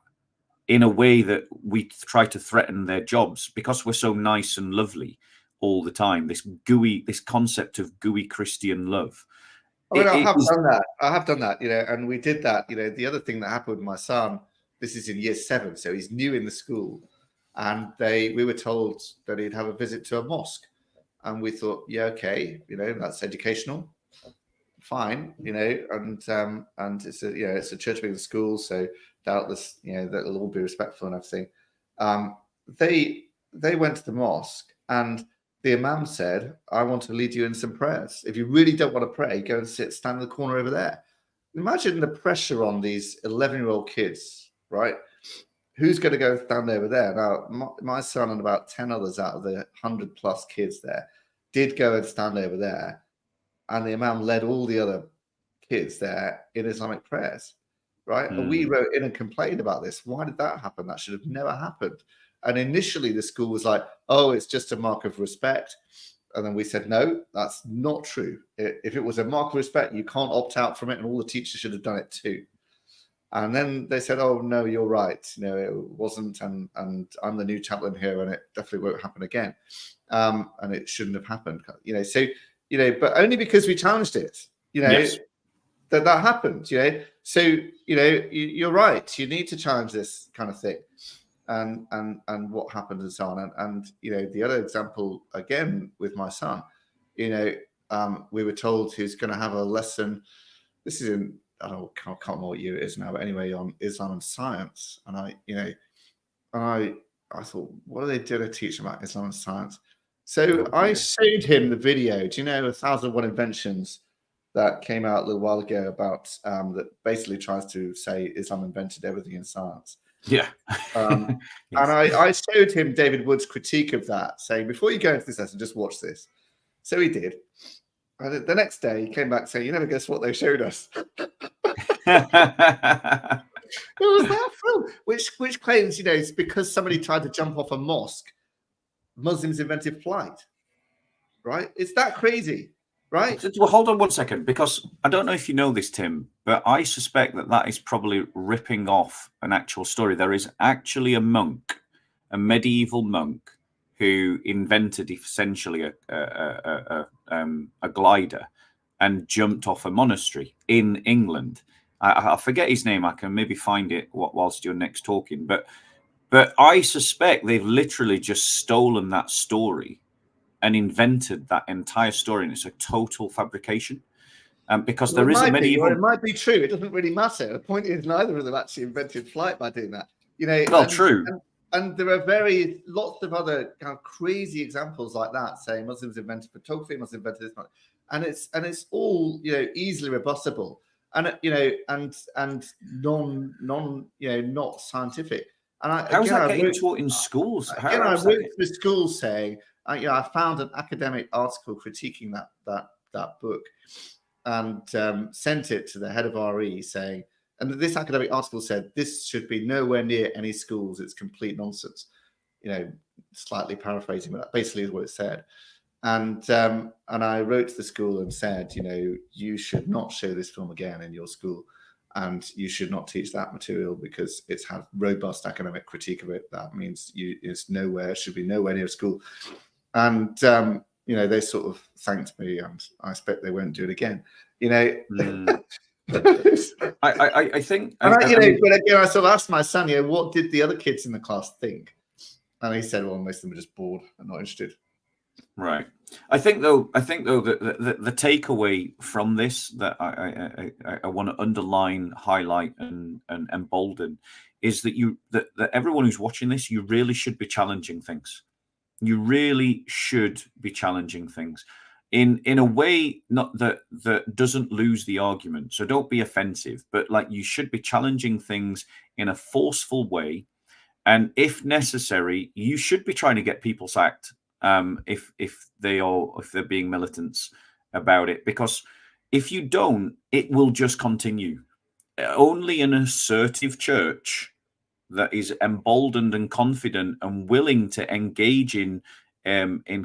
in a way that we try to threaten their jobs, because we're so nice and lovely, all the time. This concept of gooey Christian love. I mean, I have done that. I have done that, and we did that. The other thing that happened with my son, this is in year 7, so he's new in the school, and we were told that he'd have a visit to a mosque, and we thought, yeah, okay, that's educational, fine, and it's a church wing of the school, so doubtless, that'll all be respectful and everything. They went to the mosque, and the imam said, I want to lead you in some prayers. If you really don't want to pray, go and stand in the corner over there. Imagine the pressure on these 11-year-old kids, right? Who's going to go stand over there? Now, my son and about 10 others out of the 100+ kids there did go and stand over there. And the imam led all the other kids there in Islamic prayers, right? And we wrote in and complained about this. Why did that happen? That should have never happened. And initially the school was like, oh, it's just a mark of respect. And then we said, no, that's not true. If it was a mark of respect, you can't opt out from it, and all the teachers should have done it too. And then they said, oh, no, you're right. It wasn't. And I'm the new chaplain here, and it definitely won't happen again. And it shouldn't have happened. But only because we challenged it, yes. that happened, So, you're right. You need to challenge this kind of thing. And what happened and so on. And the other example, again, with my son, we were told he's going to have a lesson. This is in, I can't remember what year it is now, but anyway, on Islam and science. And I thought, what are they doing to teach him about Islam and science? So I showed him the video. Do you know 1001 Inventions that came out a little while ago about that basically tries to say Islam invented everything in science? Yeah. Yes. And I showed him David Wood's critique of that, saying, before you go into this lesson, just watch this. So he did. And the next day, he came back saying, you never guess what they showed us. It was that film, which claims, it's because somebody tried to jump off a mosque, Muslims invented flight, right? It's that crazy, right? Well, hold on one second, because I don't know if you know this, Tim, but I suspect that is probably ripping off an actual story. There is actually a monk, a medieval monk, who invented essentially a glider and jumped off a monastery in England. I forget his name. I can maybe find it whilst you're next talking. But I suspect they've literally just stolen that story and invented that entire story, and it's a total fabrication. Because there is a medieval. It might be true. It doesn't really matter. The point is, neither of them actually invented flight by doing that. Well, true. And there are lots of other kind of crazy examples like that, saying Muslims invented photography, Muslims invented this, and it's all easily rebuttable, and and not scientific. And how's that getting taught in schools? I wrote to the school saying, I found an academic article critiquing that book, and sent it to the head of RE saying, and this academic article said this should be nowhere near any schools. It's complete nonsense. Slightly paraphrasing, but that basically is what it said. And I wrote to the school and said, you should not show this film again in your school, and you should not teach that material because it's had robust academic critique of it. That means should be nowhere near school. And they sort of thanked me, and I expect they won't do it again. I think, but again, I sort of asked my son, what did the other kids in the class think? And he said, well, most of them were just bored and not interested. Right. I think though that the takeaway from this that I want to underline, highlight, and embolden is that that everyone who's watching this, you really should be challenging things. You really should be challenging things in a way not that doesn't lose the argument. So don't be offensive, but you should be challenging things in a forceful way, and if necessary, you should be trying to get people sacked if they're being militants about it, because if you don't, it will just continue. Only an assertive church that is emboldened and confident and willing to engage in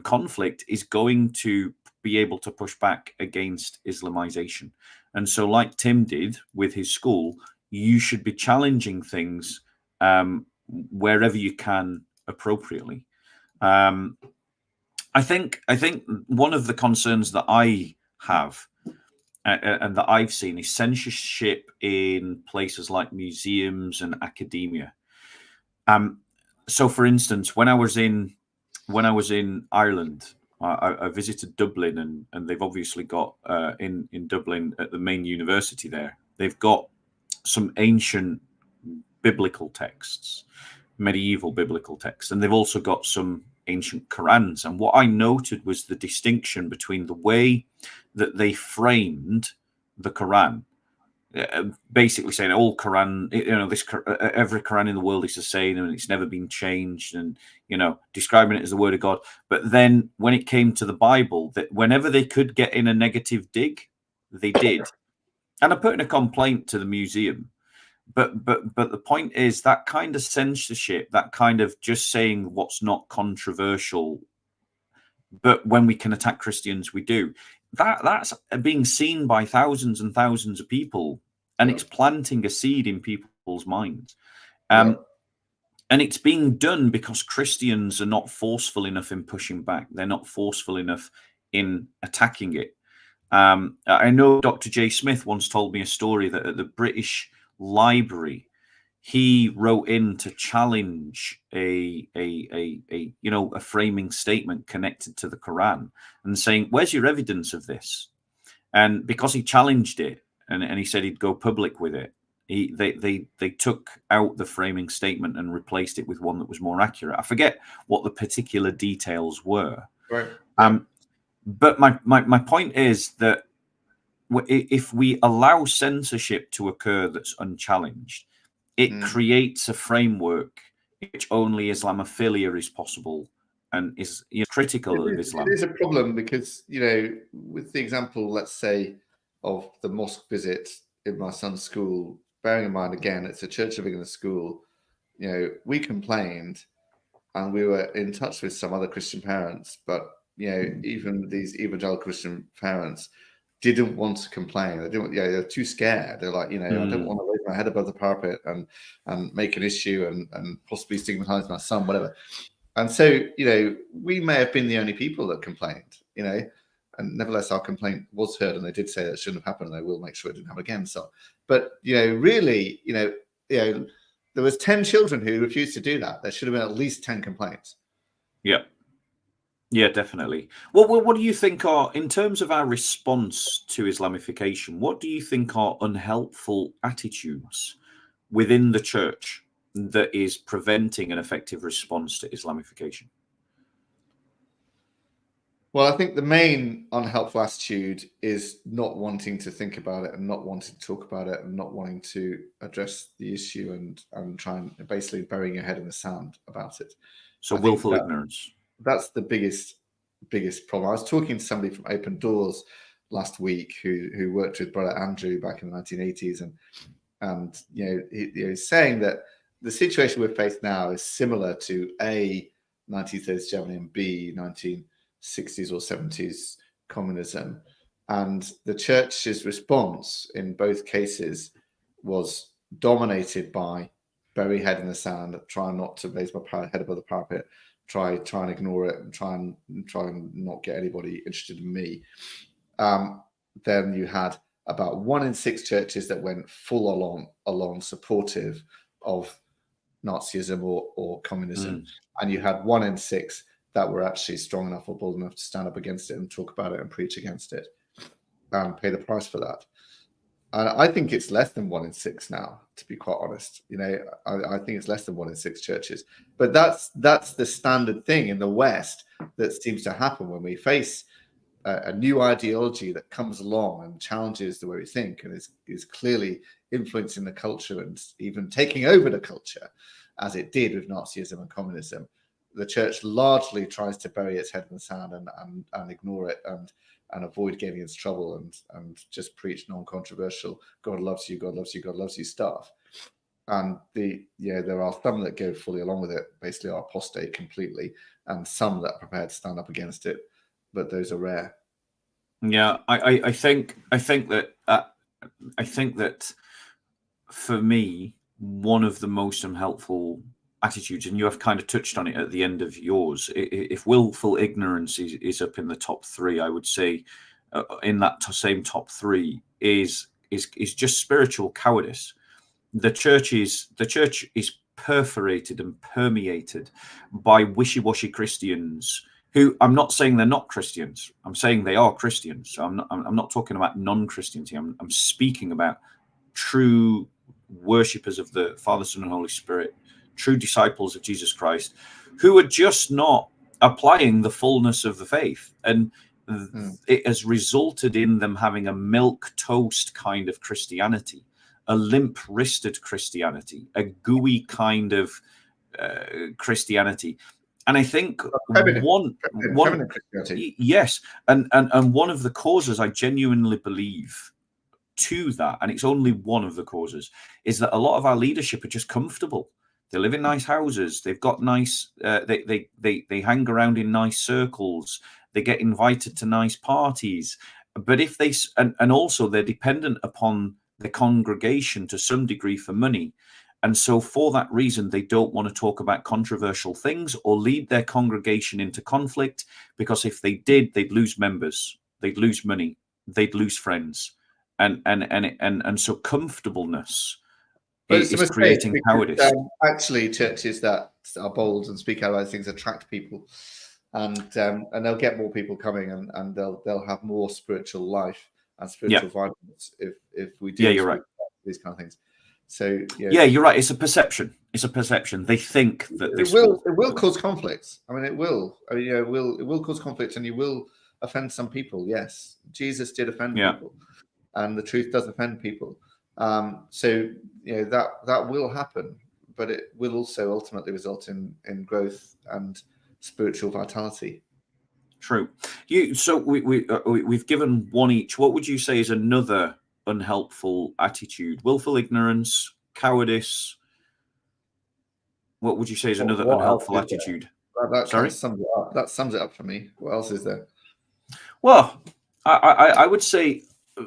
conflict is going to be able to push back against Islamization. And so, like Tim did with his school, you should be challenging things wherever you can appropriately. I think one of the concerns that I have and that I've seen is censorship in places like museums and academia. So, for instance, when I was in Ireland, I visited Dublin, and they've obviously got in Dublin at the main university there, they've got some ancient biblical texts, medieval biblical texts, and they've also got some ancient Qurans. And what I noted was the distinction between the way that they framed the Quran, basically saying all Quran, this every Quran in the world is the same and it's never been changed, and describing it as the word of God. But then when it came to the Bible, that whenever they could get in a negative dig, they did. And I put in a complaint to the museum. But the point is that kind of censorship, that kind of just saying what's not controversial, but when we can attack Christians, we do. That's being seen by thousands and thousands of people, and it's planting a seed in people's minds. And it's being done because Christians are not forceful enough in pushing back. They're not forceful enough in attacking it. I know Dr. J. Smith once told me a story that at the British Library, he wrote in to challenge a framing statement connected to the Quran and saying, "Where's your evidence of this?" And because he challenged it and he said he'd go public with it, they took out the framing statement and replaced it with one that was more accurate. I forget what the particular details were. Right. But my point is that if we allow censorship to occur that's unchallenged, it creates a framework in which only Islamophilia is possible and is critical of Islam. It is a problem because, with the example, let's say, of the mosque visit in my son's school, bearing in mind, again, it's a Church of England school, we complained and we were in touch with some other Christian parents, but, even these evangelical Christian parents didn't want to complain. They didn't. They're too scared. They're like, I don't want to raise my head above the parapet and make an issue and possibly stigmatize my son, whatever. And so, we may have been the only people that complained, and nevertheless, our complaint was heard, and they did say that shouldn't have happened, and they will make sure it didn't happen again. So, but really, there was 10 children who refused to do that. There should have been at least 10 complaints. Yeah, definitely. Well, what do you think are, in terms of our response to Islamification, what do you think are unhelpful attitudes within the church that is preventing an effective response to Islamification? Well, I think the main unhelpful attitude is not wanting to think about it and not wanting to talk about it and not wanting to address the issue and try and basically burying your head in the sand about it. So willful ignorance. That's the biggest problem. I was talking to somebody from Open Doors last week who worked with Brother Andrew back in the 1980s, and he was saying that the situation we're faced now is similar to A, 1930s Germany, and B, 1960s or 70s communism. And the church's response in both cases was dominated by bury head in the sand, try not to raise my head above the parapet, try and ignore it, and try and not get anybody interested in me. Then you had about 1 in 6 churches that went full along supportive of Nazism or communism, and you had 1 in 6 that were actually strong enough or bold enough to stand up against it and talk about it and preach against it and pay the price for that. And I think it's less than 1 in 6 now, to be quite honest. I think it's less than 1 in 6 churches. But that's the standard thing in the West that seems to happen when we face a new ideology that comes along and challenges the way we think and is clearly influencing the culture and even taking over the culture, as it did with Nazism and communism. The church largely tries to bury its head in the sand and ignore it and avoid getting into trouble and just preach non-controversial, God loves you, God loves you, God loves you stuff. And there are some that go fully along with it, basically are apostate completely, and some that are prepared to stand up against it, but those are rare. Yeah, I think that for me, one of the most unhelpful attitudes, and you have kind of touched on it at the end of yours. If willful ignorance is up in the top three, I would say in that same top three is just spiritual cowardice. The church is perforated and permeated by wishy-washy Christians who, I'm not saying they're not Christians. I'm saying they are Christians. So I'm not talking about non-Christians here. I'm speaking about true worshippers of the Father, Son, and Holy Spirit, true disciples of Jesus Christ, who are just not applying the fullness of the faith. And it has resulted in them having a milk toast kind of Christianity, a limp-wristed Christianity, a gooey kind of Christianity. And I think one yes, and one of the causes I genuinely believe to that, and it's only one of the causes, is that a lot of our leadership are just comfortable. They live in nice houses. They've got nice. They hang around in nice circles. They get invited to nice parties. But if they and also they're dependent upon the congregation to some degree for money. And so for that reason, they don't want to talk about controversial things or lead their congregation into conflict, because if they did, they'd lose members, they'd lose money, they'd lose friends. And so comfortableness is creating cowardice. Actually, churches that are bold and speak out about things attract people, and they'll get more people coming, and they'll have more spiritual life and spiritual violence if we do you're right. these kind of things. So you're right. It's a perception. It's a perception. They think that it will cause conflicts. I mean, it will. I mean, it will cause conflict, and you will offend some people. Yes, Jesus did offend people, and the truth does offend people. So that will happen, but it will also ultimately result in growth and spiritual vitality. True. So we've given one each. What would you say is another unhelpful attitude? Willful ignorance, cowardice. What would you say is another unhelpful attitude? That kind of sums it up. That sums it up for me. What else is there? Well, I would say,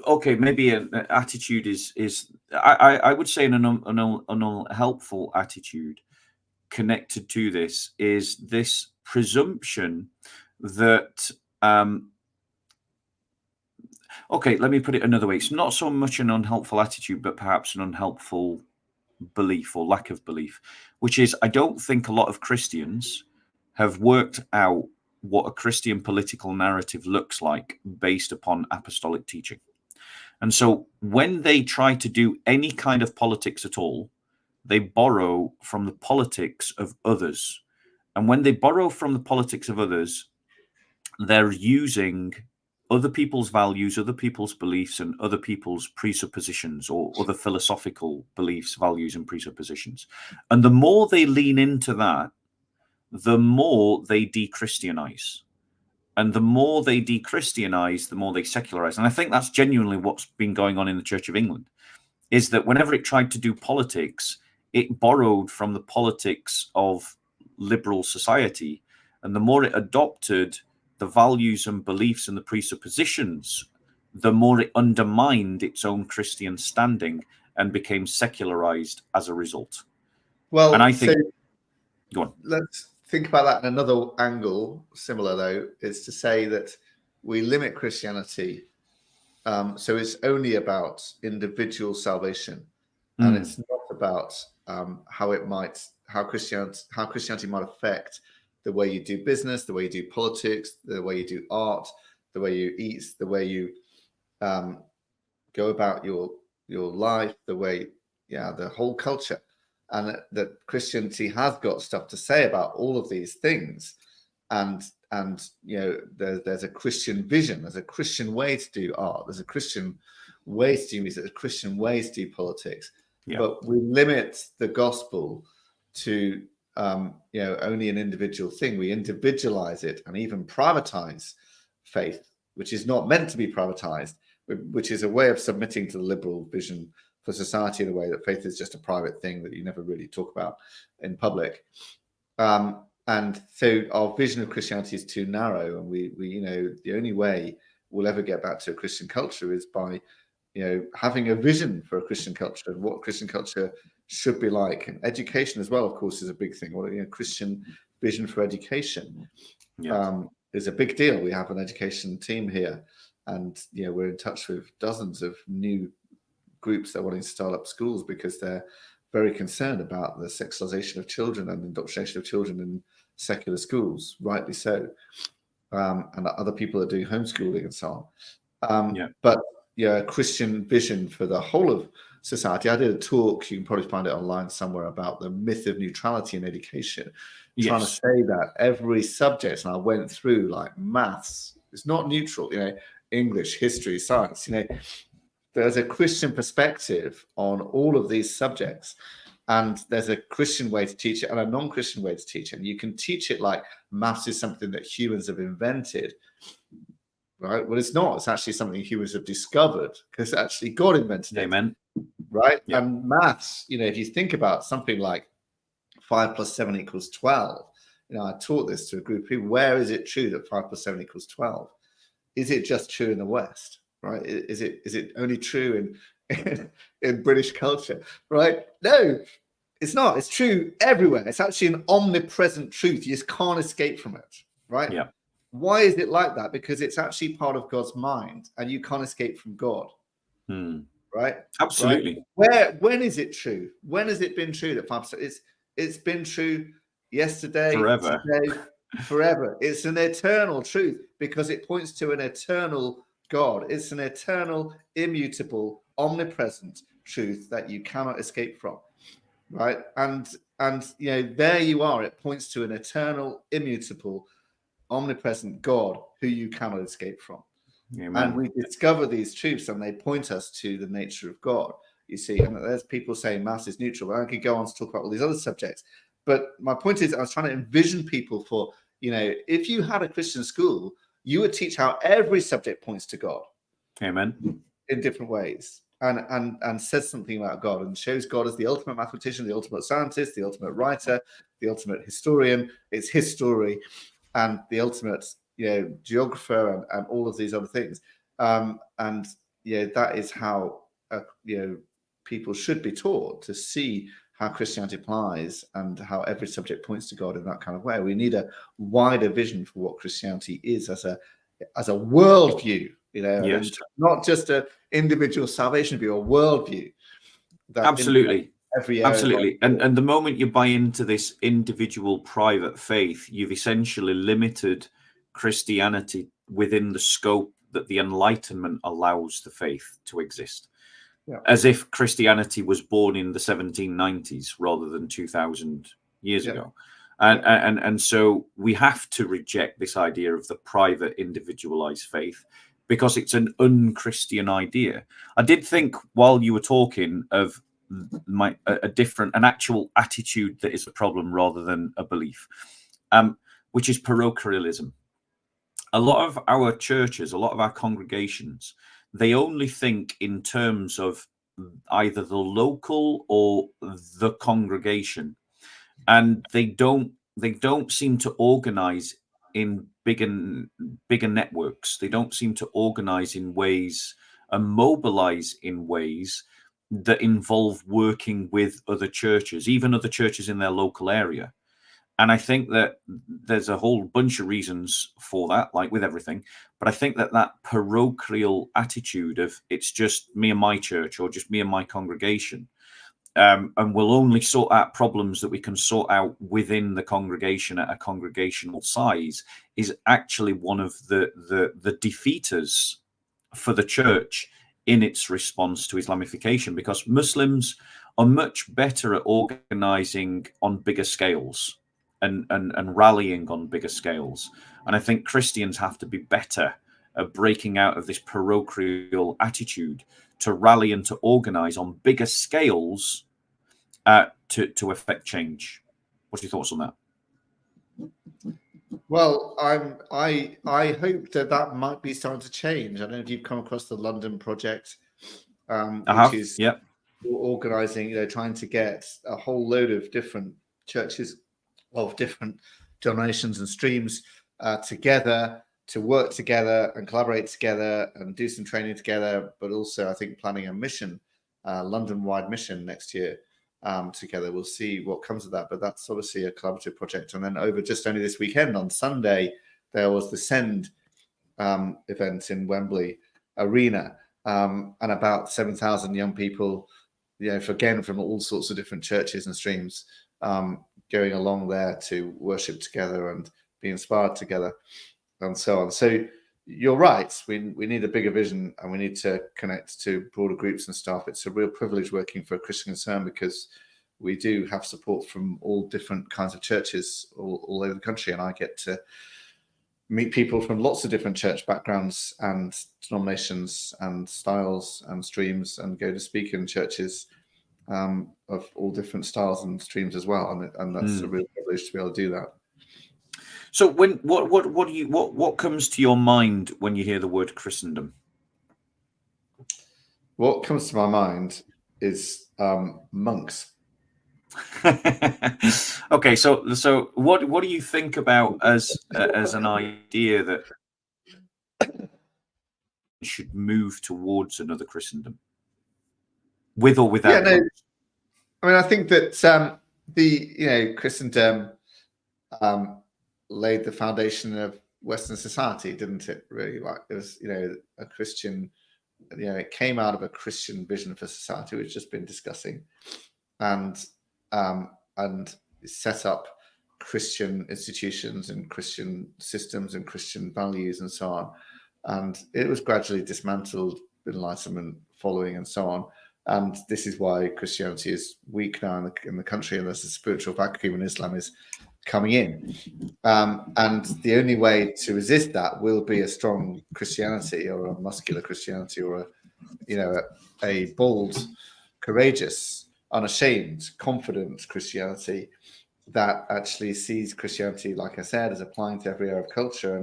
okay, maybe an attitude is I would say an unhelpful attitude connected to this is this presumption that okay, let me put it another way. It's not so much an unhelpful attitude, but perhaps an unhelpful belief or lack of belief, which is, I don't think a lot of Christians have worked out what a Christian political narrative looks like based upon apostolic teaching. And so when they try to do any kind of politics at all, they borrow from the politics of others. And when they borrow from the politics of others, they're using other people's values, other people's beliefs, and other people's presuppositions, or other philosophical beliefs, values, and presuppositions. And the more they lean into that, the more they de-Christianize. And the more they de-Christianize, the more they secularize. And I think that's genuinely what's been going on in the Church of England, is that whenever it tried to do politics, it borrowed from the politics of liberal society. And the more it adopted the values and beliefs and the presuppositions, the more it undermined its own Christian standing and became secularized as a result. Well, and I think, go on. Let's think about that in another angle, similar though, is to say that we limit Christianity. So it's only about individual salvation, and it's not about how Christianity might affect the way you do business, the way you do politics, the way you do art, the way you eat, the way you go about your life, the way, the whole culture. And that Christianity has got stuff to say about all of these things. And there's a Christian vision, there's a Christian way to do art, there's a Christian way to do music, there's a Christian way to do politics. Yeah. But we limit the gospel to only an individual thing. We individualize it and even privatize faith, which is not meant to be privatized, which is a way of submitting to the liberal vision for society in a way that faith is just a private thing that you never really talk about in public. And so our vision of Christianity is too narrow, and we the only way we'll ever get back to a Christian culture is by having a vision for a Christian culture and what Christian culture should be like. And education as well, of course, is a big thing. What Christian vision for education is a big deal. We have an education team here, and we're in touch with dozens of new groups that are wanting to start up schools because they're very concerned about the sexualization of children and indoctrination of children in secular schools, rightly so. And other people are doing homeschooling and so on. But a Christian vision for the whole of society. I did a talk, you can probably find it online somewhere, about the myth of neutrality in education, trying to say that every subject, and I went through like maths, it's not neutral, English, history, science, there's a Christian perspective on all of these subjects. And there's a Christian way to teach it and a non-Christian way to teach it. And you can teach it like maths is something that humans have invented, right? Well, it's not. It's actually something humans have discovered because actually God invented it. Amen. Right? Yep. And maths, if you think about something like 5 + 7 = 12, I taught this to a group of people. Where is it true that 5 + 7 = 12? Is it just true in the West? Right? Is it only true in British culture? Right? No, it's not. It's true everywhere. It's actually an omnipresent truth. You just can't escape from it. Right? Yeah. Why is it like that? Because it's actually part of God's mind, and you can't escape from God. Right? Absolutely. Right? When is it true? When has it been true that 5%? It's been true yesterday, forever, today, forever. It's an eternal truth because it points to an eternal God. It's an eternal, immutable, omnipresent truth that you cannot escape from. Right? And there you are. It points to an eternal, immutable, omnipresent God who you cannot escape from. Amen. And we discover these truths and they point us to the nature of God, you see. And there's people saying maths is neutral. I could go on to talk about all these other subjects. But my point is, I was trying to envision people for, if you had a Christian school, you would teach how every subject points to God. Amen. In different ways. And says something about God and shows God as the ultimate mathematician, the ultimate scientist, the ultimate writer, the ultimate historian. It's his story. And the ultimate, geographer and all of these other things. That is how, people should be taught to see how Christianity applies and how every subject points to God in that kind of way. We need a wider vision for what Christianity is as a worldview, and not just an individual salvation view, a worldview. Absolutely. Absolutely. And the moment you buy into this individual private faith, you've essentially limited Christianity within the scope that the Enlightenment allows the faith to exist. Yeah. As if Christianity was born in the 1790s rather than 2000 years ago. And so we have to reject this idea of the private individualized faith because it's an un-Christian idea. I did think while you were talking of an actual attitude that is a problem rather than a belief, which is parochialism. A lot of our churches, a lot of our congregations, they only think in terms of either the local or the congregation, and they don't seem to organize in bigger networks. They don't seem to organize in ways and mobilize in ways that involve working with other churches, even other churches in their local area. And I think that there's a whole bunch of reasons for that, like with everything. But I think that parochial attitude of it's just me and my church or just me and my congregation, and we'll only sort out problems that we can sort out within the congregation at a congregational size, is actually one of the defeaters for the church in its response to Islamification, because Muslims are much better at organizing on bigger scales and rallying on bigger scales. And I think Christians have to be better at breaking out of this parochial attitude to rally and to organize on bigger scales to affect change. What's your thoughts on that? Well, I hope that might be starting to change. I don't know if you've come across the London Project, which is organizing, trying to get a whole load of different churches of different denominations and streams together to work together and collaborate together and do some training together, but also I think planning a mission, London-wide mission next year together. We'll see what comes of that, but that's obviously a collaborative project. And then over just only this weekend on Sunday, there was the Send event in Wembley Arena, and about 7,000 young people, again from all sorts of different churches and streams, going along there to worship together and be inspired together, and so on. So you're right. We need a bigger vision, and we need to connect to broader groups and stuff. It's a real privilege working for a Christian Concern, because we do have support from all different kinds of churches all over the country, and I get to meet people from lots of different church backgrounds and denominations and styles and streams, and go to speak in churches of all different styles and streams as well. And that's a real privilege to be able to do that. So what comes to your mind when you hear the word Christendom? What comes to my mind is monks. Okay, so what do you think about as an idea that should move towards another Christendom, with or without? Yeah, no, I mean, I think that the Christendom laid the foundation of Western society, didn't it? Really, like it was, a Christian. It came out of a Christian vision for society, which we've just been discussing, and set up Christian institutions and Christian systems and Christian values and so on. And it was gradually dismantled, Enlightenment following and so on. And this is why Christianity is weak now in the country, and there's a spiritual vacuum, and Islam is coming in. And the only way to resist that will be a strong Christianity, or a muscular Christianity, or a bold, courageous, unashamed, confident Christianity that actually sees Christianity, like I said, as applying to every area of culture,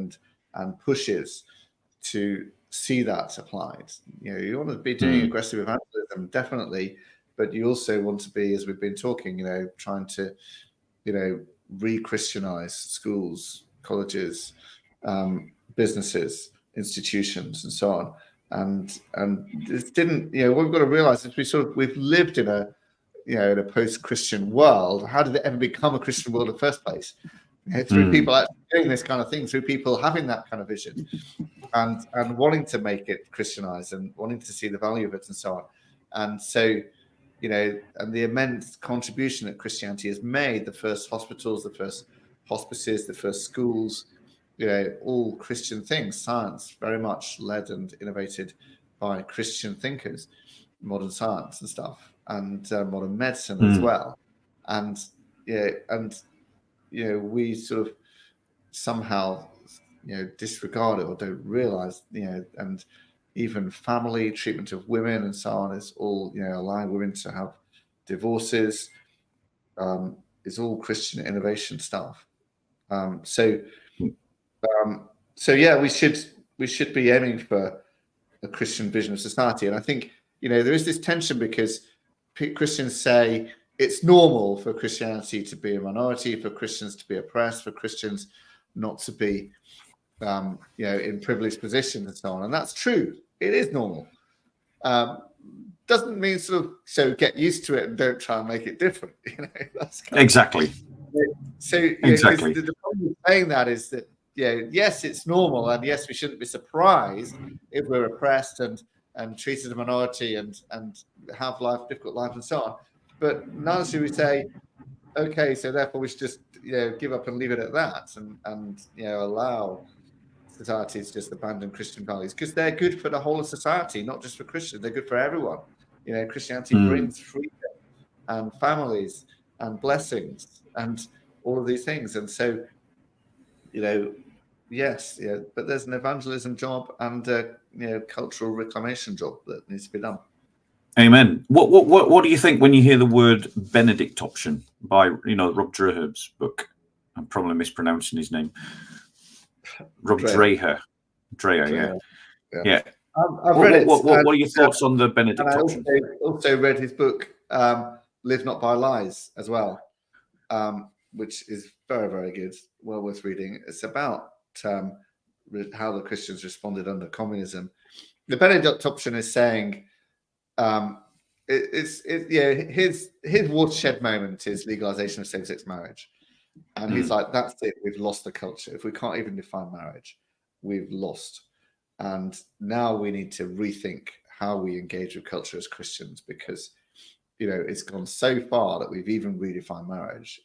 and pushes to see that applied. You want to be doing aggressive evangelism, definitely, but you also want to be, as we've been talking, trying to, re-Christianize schools, colleges, businesses, institutions, and so on. And this didn't, what we've got to realize is we've lived in a post-Christian world. How did it ever become a Christian world in the first place? Through people actually doing this kind of thing, through people having that kind of vision, and wanting to make it Christianized, and wanting to see the value of it, and so on. And so, and the immense contribution that Christianity has made, the first hospitals, the first hospices, the first schools, all Christian things, science very much led and innovated by Christian thinkers, modern science and stuff, and modern medicine as well. And we sort of somehow disregard it, or don't realize, and even family treatment of women and so on is all, allowing women to have divorces, is all Christian innovation stuff. So yeah, we should be aiming for a Christian vision of society. And I think, there is this tension, because Christians say it's normal for Christianity to be a minority, for Christians to be oppressed, for Christians not to be, in privileged positions and so on. And that's true. It is normal. Doesn't mean so get used to it and don't try and make it different. That's exactly. So exactly. The problem with saying that is that, yes, it's normal, and yes, we shouldn't be surprised if we're oppressed and treated as a minority and have difficult lives and so on. But neither should we say, okay, so therefore we should just give up and leave it at that, and allow society to just abandon Christian values, because they're good for the whole of society, not just for Christians. They're good for everyone. Christianity brings freedom and families and blessings and all of these things. And so, yes, but there's an evangelism job and a cultural reclamation job that needs to be done. Amen. What do you think when you hear the word Benedict option by Rob Dreher's book? I'm probably mispronouncing his name. Rob Dreher. Yeah. I've read it. What are your thoughts on the Benedict option? I also read his book, Live Not by Lies, as well, which is very, very good, well worth reading. It's about how the Christians responded under communism. The Benedict option is saying, his watershed moment is legalization of same-sex marriage, and he's like, that's it, we've lost the culture. If we can't even define marriage, we've lost, and now we need to rethink how we engage with culture as Christians, because it's gone so far that we've even redefined marriage.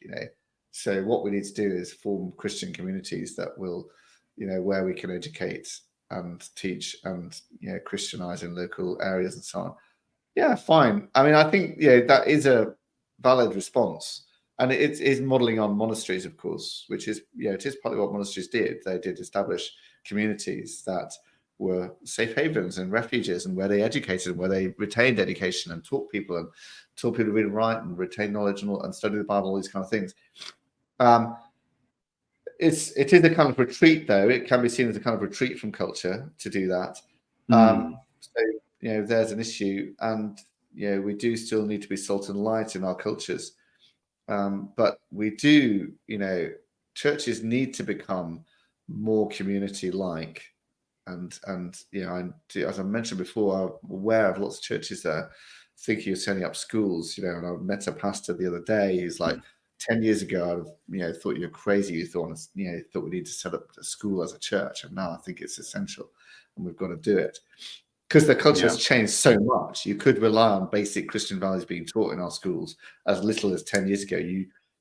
So what we need to do is form Christian communities that will, where we can educate and teach and Christianize in local areas and so on. Yeah, fine. I mean, I think that is a valid response, and it is modeling on monasteries, of course, which is it is partly what monasteries did. They did establish communities that were safe havens and refuges, and where they educated, and where they retained education and taught people to read and write and retain knowledge and study the Bible, all these kind of things. It is a kind of retreat, though. It can be seen as a kind of retreat from culture to do that. So there's an issue, and we do still need to be salt and light in our cultures, but we do. Churches need to become more community-like, and as I mentioned before, I'm aware of lots of churches that are thinking of setting up schools. And I met a pastor the other day who's like, 10 years ago, I thought you were crazy. You thought we need to set up a school as a church, and now I think it's essential, and we've got to do it because the culture has changed so much. You could rely on basic Christian values being taught in our schools as little as 10 years ago.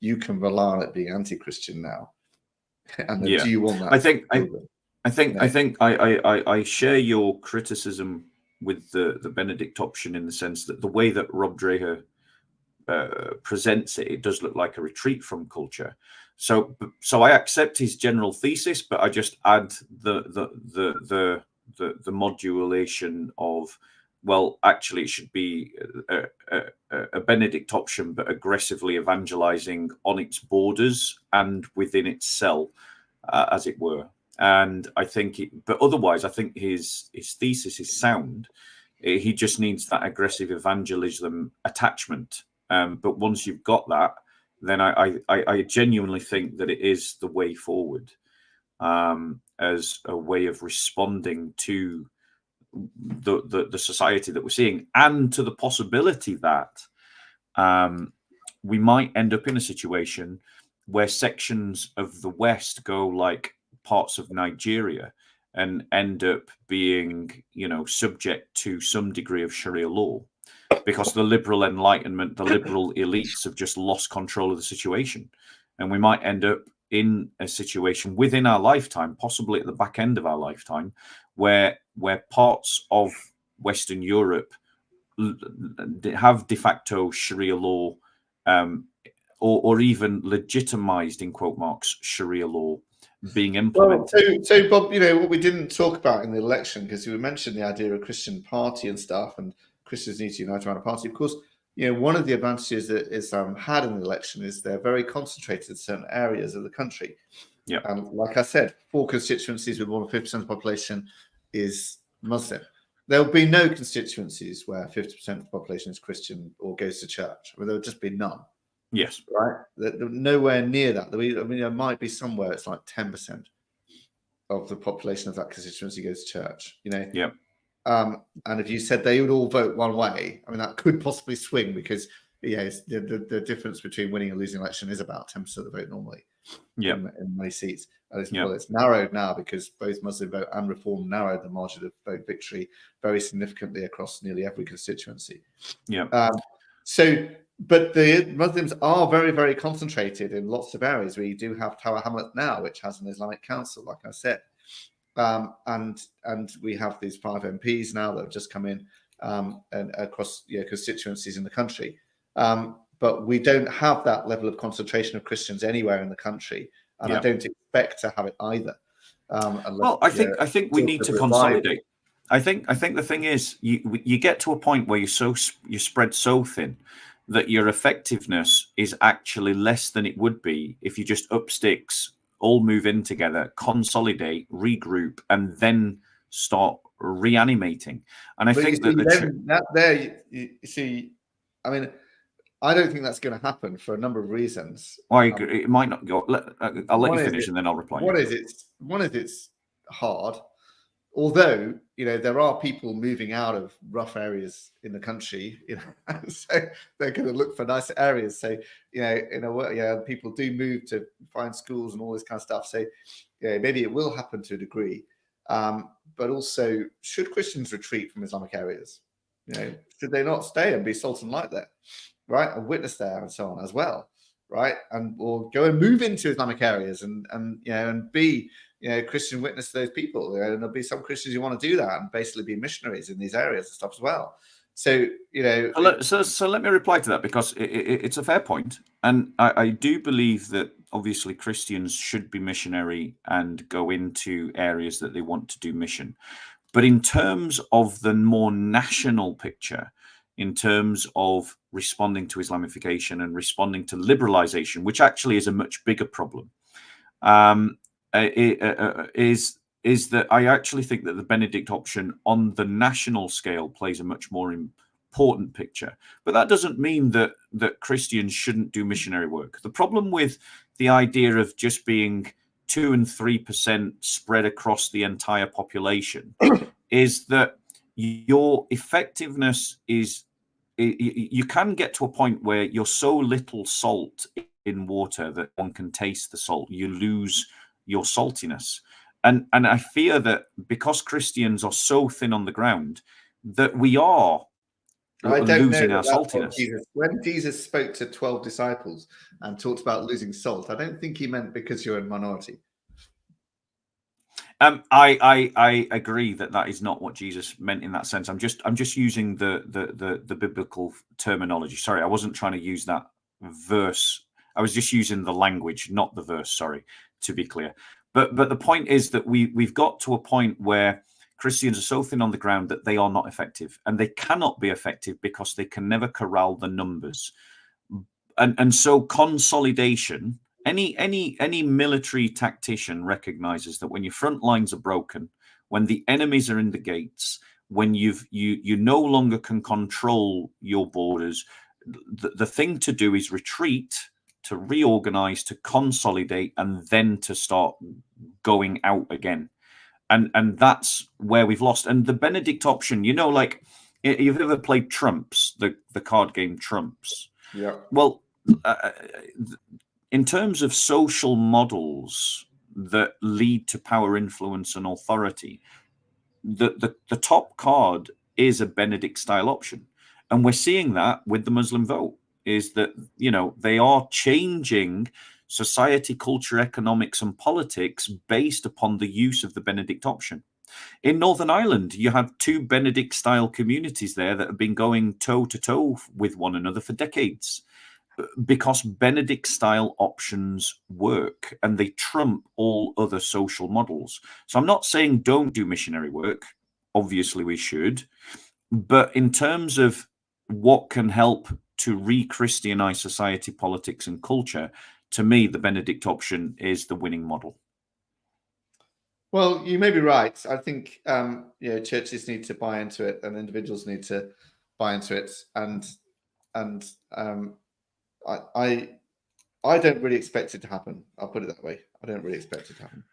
You can rely on it being anti-Christian now, and then do you want that? I share your criticism with the Benedict option, in the sense that the way that Rob Dreher presents it does look like a retreat from culture. So I accept his general thesis, but I just add the modulation of, well, actually it should be a Benedict option, but aggressively evangelizing on its borders and within its cell, as it were. And I think, but otherwise, I think his thesis is sound. He just needs that aggressive evangelism attachment. But once you've got that, then I genuinely think that it is the way forward, as a way of responding to the society that we're seeing, and to the possibility that we might end up in a situation where sections of the West go like parts of Nigeria and end up being, subject to some degree of Sharia law, because the liberal enlightenment, the liberal elites have just lost control of the situation. And we might end up in a situation within our lifetime, possibly at the back end of our lifetime, where parts of Western Europe have de facto Sharia law, or even legitimized, in quote marks, Sharia law being implemented. So Bob, what we didn't talk about in the election, because we mentioned the idea of a Christian party and stuff, and Christians need to unite around a party. Of course, one of the advantages that Islam had in the election is they're very concentrated in certain areas of the country. Yeah. And like I said, 4 constituencies with more than 50% of the population is Muslim. There will be no constituencies where 50% of the population is Christian or goes to church. There will just be none. Yes. Right? They're nowhere near that. There might be somewhere it's like 10% of the population of that constituency goes to church. Yeah. And if you said they would all vote one way, that could possibly swing, because the difference between winning and losing an election is about 10% of the vote normally. Yeah. In many seats. Well, it's narrowed now because both Muslim vote and Reform narrowed the margin of vote victory very significantly across nearly every constituency. Yeah. But the Muslims are very, very concentrated in lots of areas. We do have Tower Hamlet now, which has an Islamic council, like I said. And we have these 5 MPs now that have just come in and across constituencies in the country. But we don't have that level of concentration of Christians anywhere in the country, and I don't expect to have it either. I think we need to consolidate. I think the thing is, you get to a point where you spread so thin that your effectiveness is actually less than it would be if you just up sticks, all move in together, consolidate, regroup, and then start reanimating. And I think I don't think that's going to happen for a number of reasons. I agree. It might not go. I'll let you finish, and then I'll reply. One is it's hard. Although, there are people moving out of rough areas in the country, so they're going to look for nicer areas. So, in a way, people do move to find schools and all this kind of stuff. So, maybe it will happen to a degree. But also, should Christians retreat from Islamic areas? Should they not stay and be salt and light there, right? And witness there and so on as well, right? Or go and move into Islamic areas and be Christian witness to those people. And there'll be some Christians who want to do that and basically be missionaries in these areas and stuff as well. So, So let me reply to that, because it's a fair point. And I do believe that obviously Christians should be missionary and go into areas that they want to do mission. But in terms of the more national picture, in terms of responding to Islamification and responding to liberalization, which actually is a much bigger problem, is that I actually think that the Benedict option on the national scale plays a much more important picture. But that doesn't mean that Christians shouldn't do missionary work. The problem with the idea of just being 2 and 3% spread across the entire population is that your effectiveness is, you can get to a point where you're so little salt in water that one can taste the salt. You lose your saltiness. And I fear that because Christians are so thin on the ground, that we are losing our saltiness. When Jesus spoke to 12 disciples and talked about losing salt, I don't think he meant because you're a minority. I agree that is not what Jesus meant in that sense. I'm just using the biblical terminology. Sorry, I wasn't trying to use that verse. I was just using the language, not the verse. Sorry, to be clear. But the point is that we've got to a point where Christians are so thin on the ground that they are not effective, and they cannot be effective because they can never corral the numbers. And so consolidation. Any military tactician recognizes that when your front lines are broken, when the enemies are in the gates, when you no longer can control your borders, the thing to do is retreat, to reorganize, to consolidate, and then to start going out again. And that's where we've lost. And the Benedict option, like, you've ever played Trumps, the card game Trumps? Yeah. Well, in terms of social models that lead to power, influence, and authority, the top card is a Benedict style option. And we're seeing that with the Muslim vote, is that, they are changing society, culture, economics, and politics based upon the use of the Benedict option. In Northern Ireland, you have 2 Benedict style communities there that have been going toe to toe with one another for decades, because Benedict style options work and they trump all other social models. So I'm not saying don't do missionary work. Obviously we should. But in terms of what can help to re-Christianize society, politics, and culture, to me, the Benedict option is the winning model. Well, you may be right. I think churches need to buy into it, and individuals need to buy into it. And I don't really expect it to happen. I'll put it that way. I don't really expect it to happen.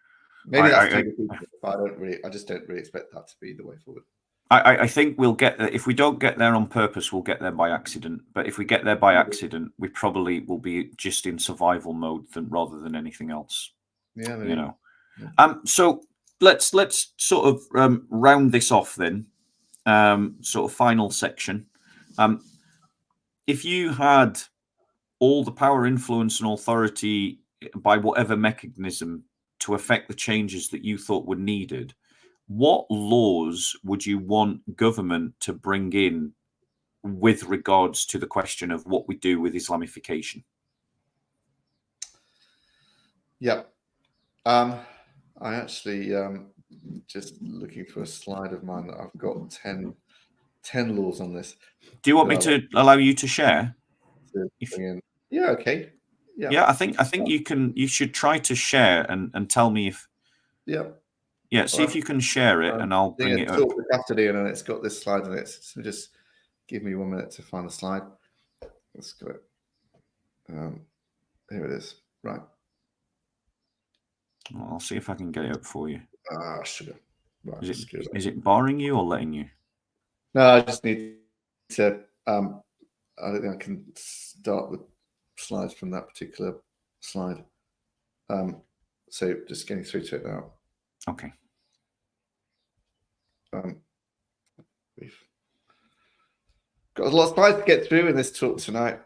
Maybe that's too people, but I just don't really expect that to be the way forward. I think we'll get there. If we don't get there on purpose, we'll get there by accident. But if we get there by accident, we probably will be just in survival mode rather than anything else. Yeah, maybe. Yeah. So let's sort of round this off then. Sort of final section. If you had all the power, influence, and authority by whatever mechanism to affect the changes that you thought were needed, what laws would you want government to bring in with regards to the question of what we do with Islamification? Yeah. I actually just looking for a slide of mine that I've got 10 laws on this. Do you want me to allow you to share? Yeah, okay. Yeah, I think you should try to share and tell me if see if you can share it, and I'll bring it up. This afternoon, and it's got this slide in it. So just give me 1 minute to find the slide. Let's go. Here it is. Right. Well, I'll see if I can get it up for you. Sugar. Right, Is it barring you or letting you? No, I just need to. I don't think I can start the slides from that particular slide. So just getting through to it now. Okay. We've got a lot of slides to get through in this talk tonight.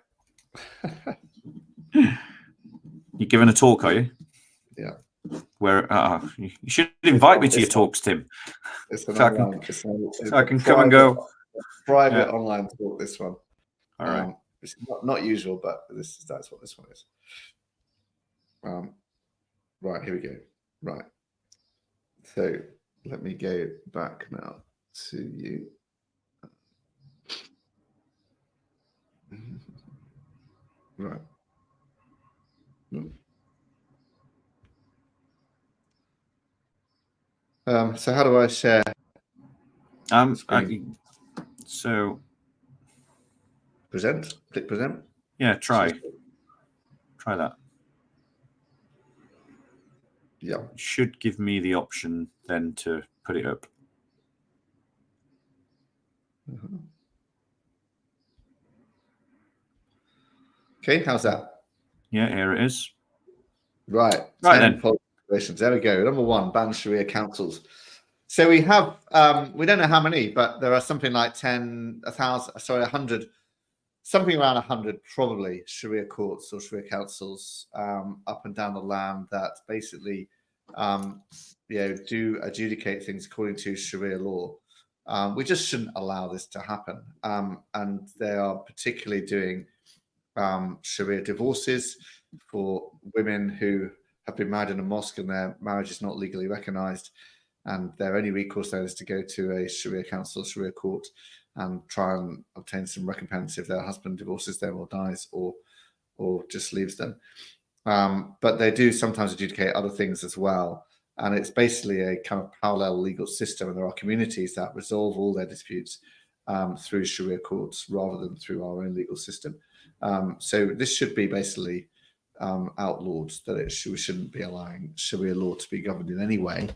You're giving a talk, are you? Yeah. Where you should invite me to your talks, Tim. It's an online. So I can come and go. Private online talk. This one. All right. It's not usual, but that's what this one is. Right, here we go. Right. So let me go back now to you. Right. So how do I share? So present. Click present. Yeah, try that. Yeah. It should give me the option then to put it up. Okay, how's that? Yeah, here it is. Right. Right then. There we go. Number 1, ban Sharia councils. So we have, we don't know how many, but there are something like 100, something around 100 probably Sharia courts or Sharia councils up and down the land that basically, do adjudicate things according to Sharia law. We just shouldn't allow this to happen. And they are particularly doing Sharia divorces for women who have been married in a mosque and their marriage is not legally recognized, and their only recourse then is to go to a Sharia council, Sharia court, and try and obtain some recompense if their husband divorces them or dies or just leaves them. But they do sometimes adjudicate other things as well, and it's basically a kind of parallel legal system, and there are communities that resolve all their disputes through Sharia courts rather than through our own legal system. So this should be basically outlawed, that we shouldn't be allowing Sharia law to be governed in any way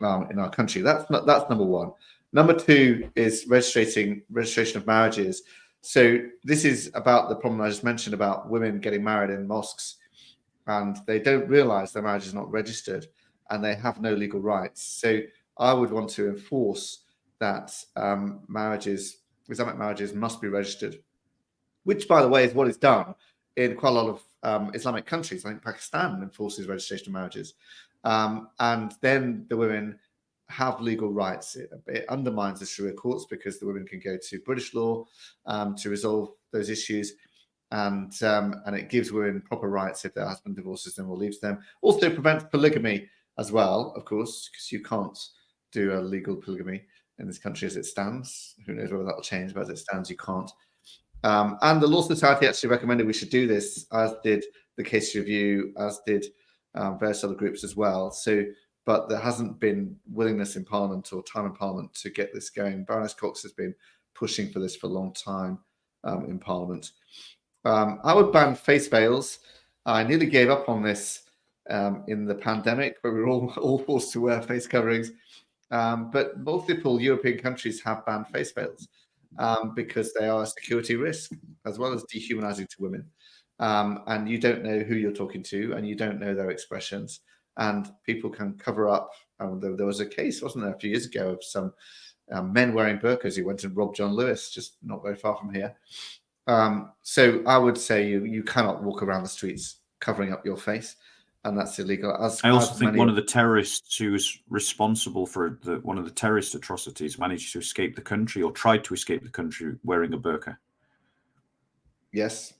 in our country. That's number 1. Number 2 is registration of marriages. So this is about the problem I just mentioned about women getting married in mosques, and they don't realize their marriage is not registered and they have no legal rights. So I would want to enforce that Islamic marriages must be registered, which, by the way, is what is done in quite a lot of Islamic countries. I think Pakistan enforces registration of marriages. And then the women have legal rights. It undermines the Sharia courts because the women can go to British law to resolve those issues. And it gives women proper rights if their husband divorces them or leaves them. Also prevents polygamy as well, of course, because you can't do a legal polygamy in this country as it stands. Who knows whether that will change, but as it stands, you can't. And the Law Society actually recommended we should do this, as did the Case Review, as did various other groups as well. But there hasn't been willingness in Parliament or time in Parliament to get this going. Baroness Cox has been pushing for this for a long time in Parliament. I would ban face veils. I nearly gave up on this in the pandemic, where we were all forced to wear face coverings. But multiple European countries have banned face veils because they are a security risk as well as dehumanizing to women. And you don't know who you're talking to, and you don't know their expressions, and people can cover up. There was a case, wasn't there, a few years ago of some men wearing burqas who went and robbed John Lewis, just not very far from here. So I would say you cannot walk around the streets covering up your face, and that's illegal. I also think one of the terrorists who was responsible for one of the terrorist atrocities managed to escape the country, or tried to escape the country, wearing a burqa. Yes.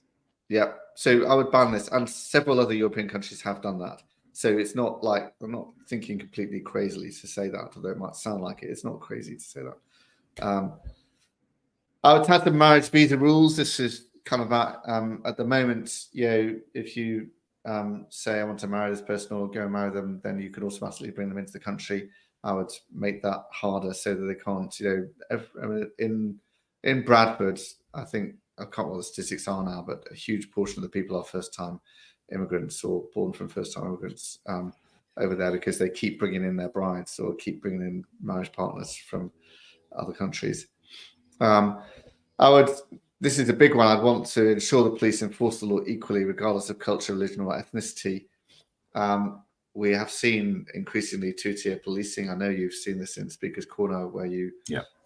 Yeah. So I would ban this, and several other European countries have done that. So it's not like, I'm not thinking completely crazily to say that, although it might sound like it. It's not crazy to say that. I would have the marriage visa rules. This is kind of at the moment, if you say I want to marry this person or go and marry them, then you could automatically bring them into the country. I would make that harder so that they can't, in Bradford, I think, I can't remember what the statistics are now, but a huge portion of the people are first-time immigrants or born from first-time immigrants. over there because they keep bringing in their brides or keep bringing in marriage partners from other countries. This is a big one. I'd want to ensure the police enforce the law equally, regardless of culture, religion, or ethnicity. We have seen increasingly two-tier policing. I know you've seen this in Speaker's Corner where you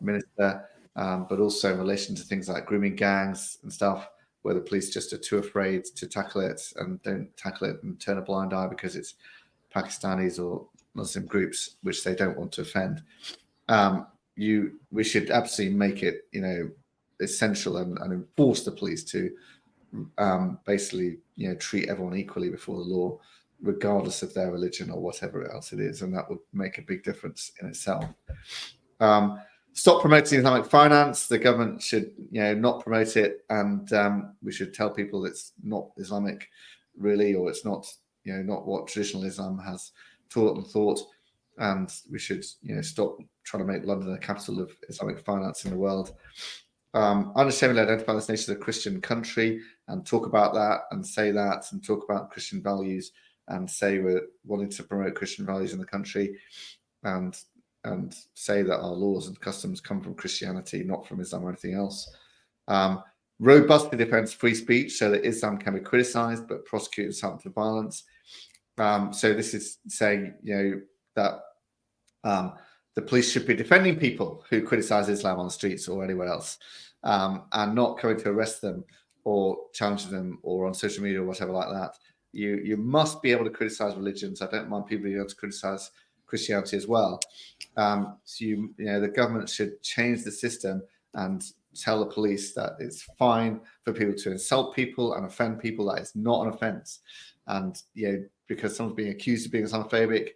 minister, but also in relation to things like grooming gangs and stuff, where the police just are too afraid to tackle it and don't tackle it and turn a blind eye because it's Pakistanis or Muslim groups which they don't want to offend. We should absolutely make it, essential and enforce the police to basically, treat everyone equally before the law, regardless of their religion or whatever else it is, and that would make a big difference in itself. Stop promoting Islamic finance. The government should, not promote it, and we should tell people it's not Islamic, really, or it's not, not what traditional Islam has taught and thought. And we should, stop trying to make London the capital of Islamic finance in the world. Unashamedly identify this nation as a Christian country and talk about that and say that and talk about Christian values and say we're wanting to promote Christian values in the country and say that our laws and customs come from Christianity, not from Islam or anything else. Robustly defends free speech so that Islam can be criticized but prosecuted as harmful violence. So this is saying, that the police should be defending people who criticize Islam on the streets or anywhere else, and not coming to arrest them or challenge them or on social media or whatever like that. You must be able to criticize religions. I don't mind people being able to criticize Christianity as well. So the government should change the system and tell the police that it's fine for people to insult people and offend people. That is not an offense. And because someone's being accused of being Islamophobic,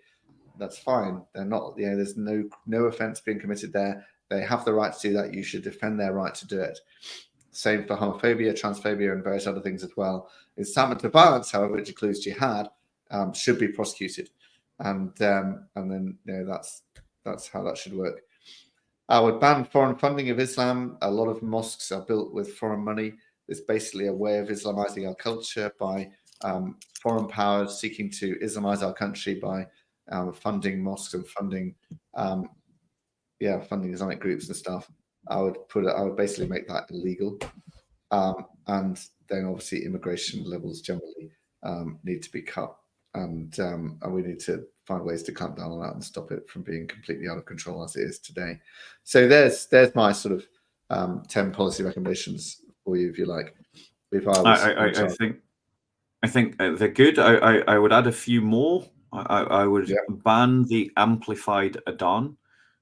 that's fine. They're not. There's no offense being committed there. They have the right to do that. You should defend their right to do it. Same for homophobia, transphobia, and various other things as well. Incitement to violence, however, which includes jihad, should be prosecuted, and then that's how that should work. I would ban foreign funding of Islam. A lot of mosques are built with foreign money. It's basically a way of Islamizing our culture by foreign powers seeking to Islamize our country by funding mosques and funding Islamic groups and stuff. I would basically make that illegal, and then obviously immigration levels generally need to be cut, and we need to find ways to clamp down on that and stop it from being completely out of control as it is today. So there's my sort of 10 policy recommendations for you, if you like. If I think they're good. I would add a few more. I would ban the amplified adhan,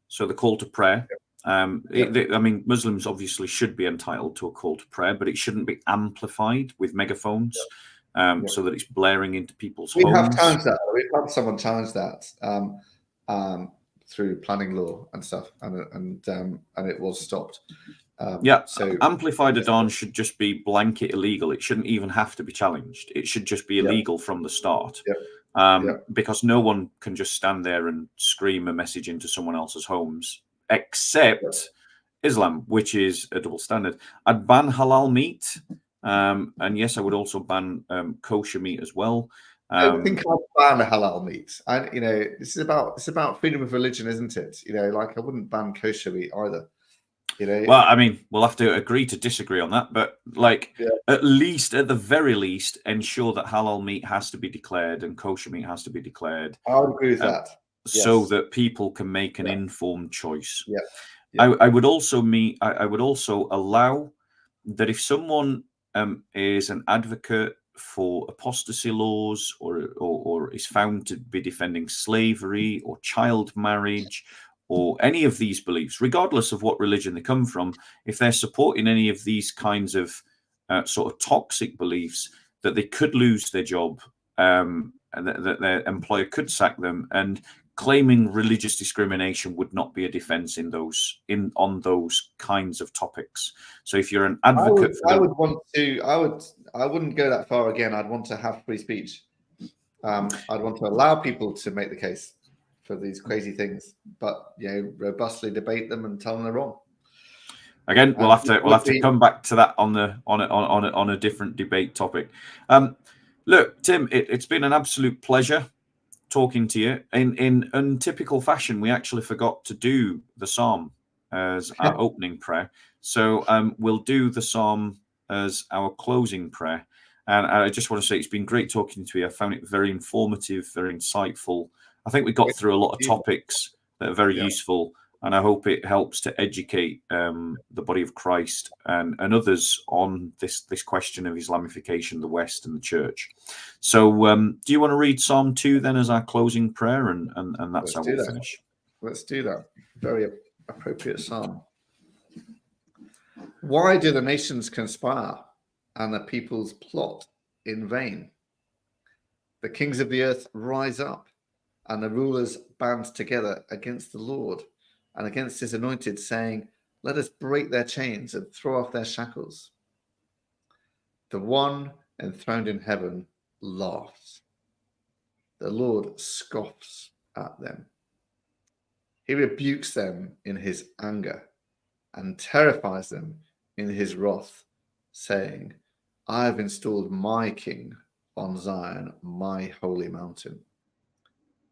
so the call to prayer. Muslims obviously should be entitled to a call to prayer, but it shouldn't be amplified with megaphones so that it's blaring into people's homes. We have challenged that. We've had someone challenge that through planning law and stuff, and it was stopped. So amplified adhan should just be blanket illegal. It shouldn't even have to be challenged. It should just be illegal from the start. Because no one can just stand there and scream a message into someone else's homes, except Islam, which is a double standard. I'd ban halal meat, and yes, I would also ban kosher meat as well. I don't think I'd ban halal meat. It's about freedom of religion, isn't it? I wouldn't ban kosher meat either. Well, we'll have to agree to disagree on that, but at the very least, ensure that halal meat has to be declared and kosher meat has to be declared. I would agree with that. So that people can make an informed choice. I would also allow that if someone is an advocate for apostasy laws or is found to be defending slavery or child marriage or any of these beliefs, regardless of what religion they come from, if they're supporting any of these kinds of sort of toxic beliefs, that they could lose their job and that their employer could sack them, and claiming religious discrimination would not be a defense on those kinds of topics. So if you're an advocate I wouldn't go that far again. I'd want to have free speech. I'd want to allow people to make the case for these crazy things, but robustly debate them and tell them they're wrong. Again, we'll have to come back to that on a different debate topic. Look, Tim, it's been an absolute pleasure talking to you. In untypical fashion, we actually forgot to do the psalm as our opening prayer. So we'll do the psalm as our closing prayer. And I just want to say it's been great talking to you. I found it very informative, very insightful. I think we got through a lot of topics that are very useful, and I hope it helps to educate the body of Christ and others on this question of Islamification, the West and the Church. So do you want to read Psalm 2 then as our closing prayer, and that's how we'll finish? Let's do that. Very appropriate psalm. Why do the nations conspire and the peoples plot in vain? The kings of the earth rise up, and the rulers band together against the Lord and against his anointed, saying, let us break their chains and throw off their shackles. The one enthroned in heaven laughs. The Lord scoffs at them. He rebukes them in his anger and terrifies them in his wrath, saying, I have installed my king on Zion, my holy mountain.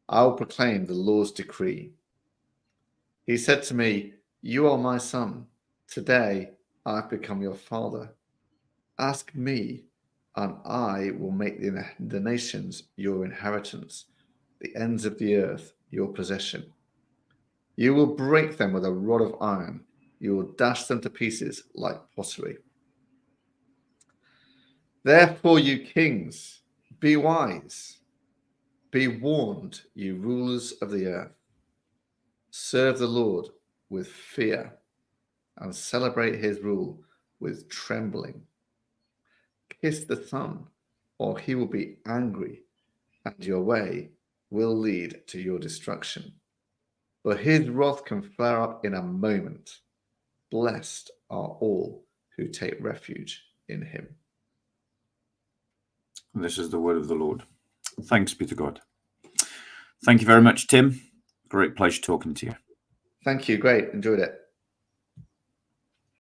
I will proclaim the Lord's decree. He said to me, you are my son. Today I have become your father. Ask me, and I will make the nations your inheritance, the ends of the earth your possession. You will break them with a rod of iron. You will dash them to pieces like pottery. Therefore, you kings, be wise. Be warned, you rulers of the earth. Serve the Lord with fear and celebrate his rule with trembling. Kiss the Son, or he will be angry, and your way will lead to your destruction. But his wrath can flare up in a moment. Blessed are all who take refuge in him. This is the word of the Lord. Thanks be to God. Thank you very much, Tim. Great pleasure talking to you. Thank you. Great. Enjoyed it.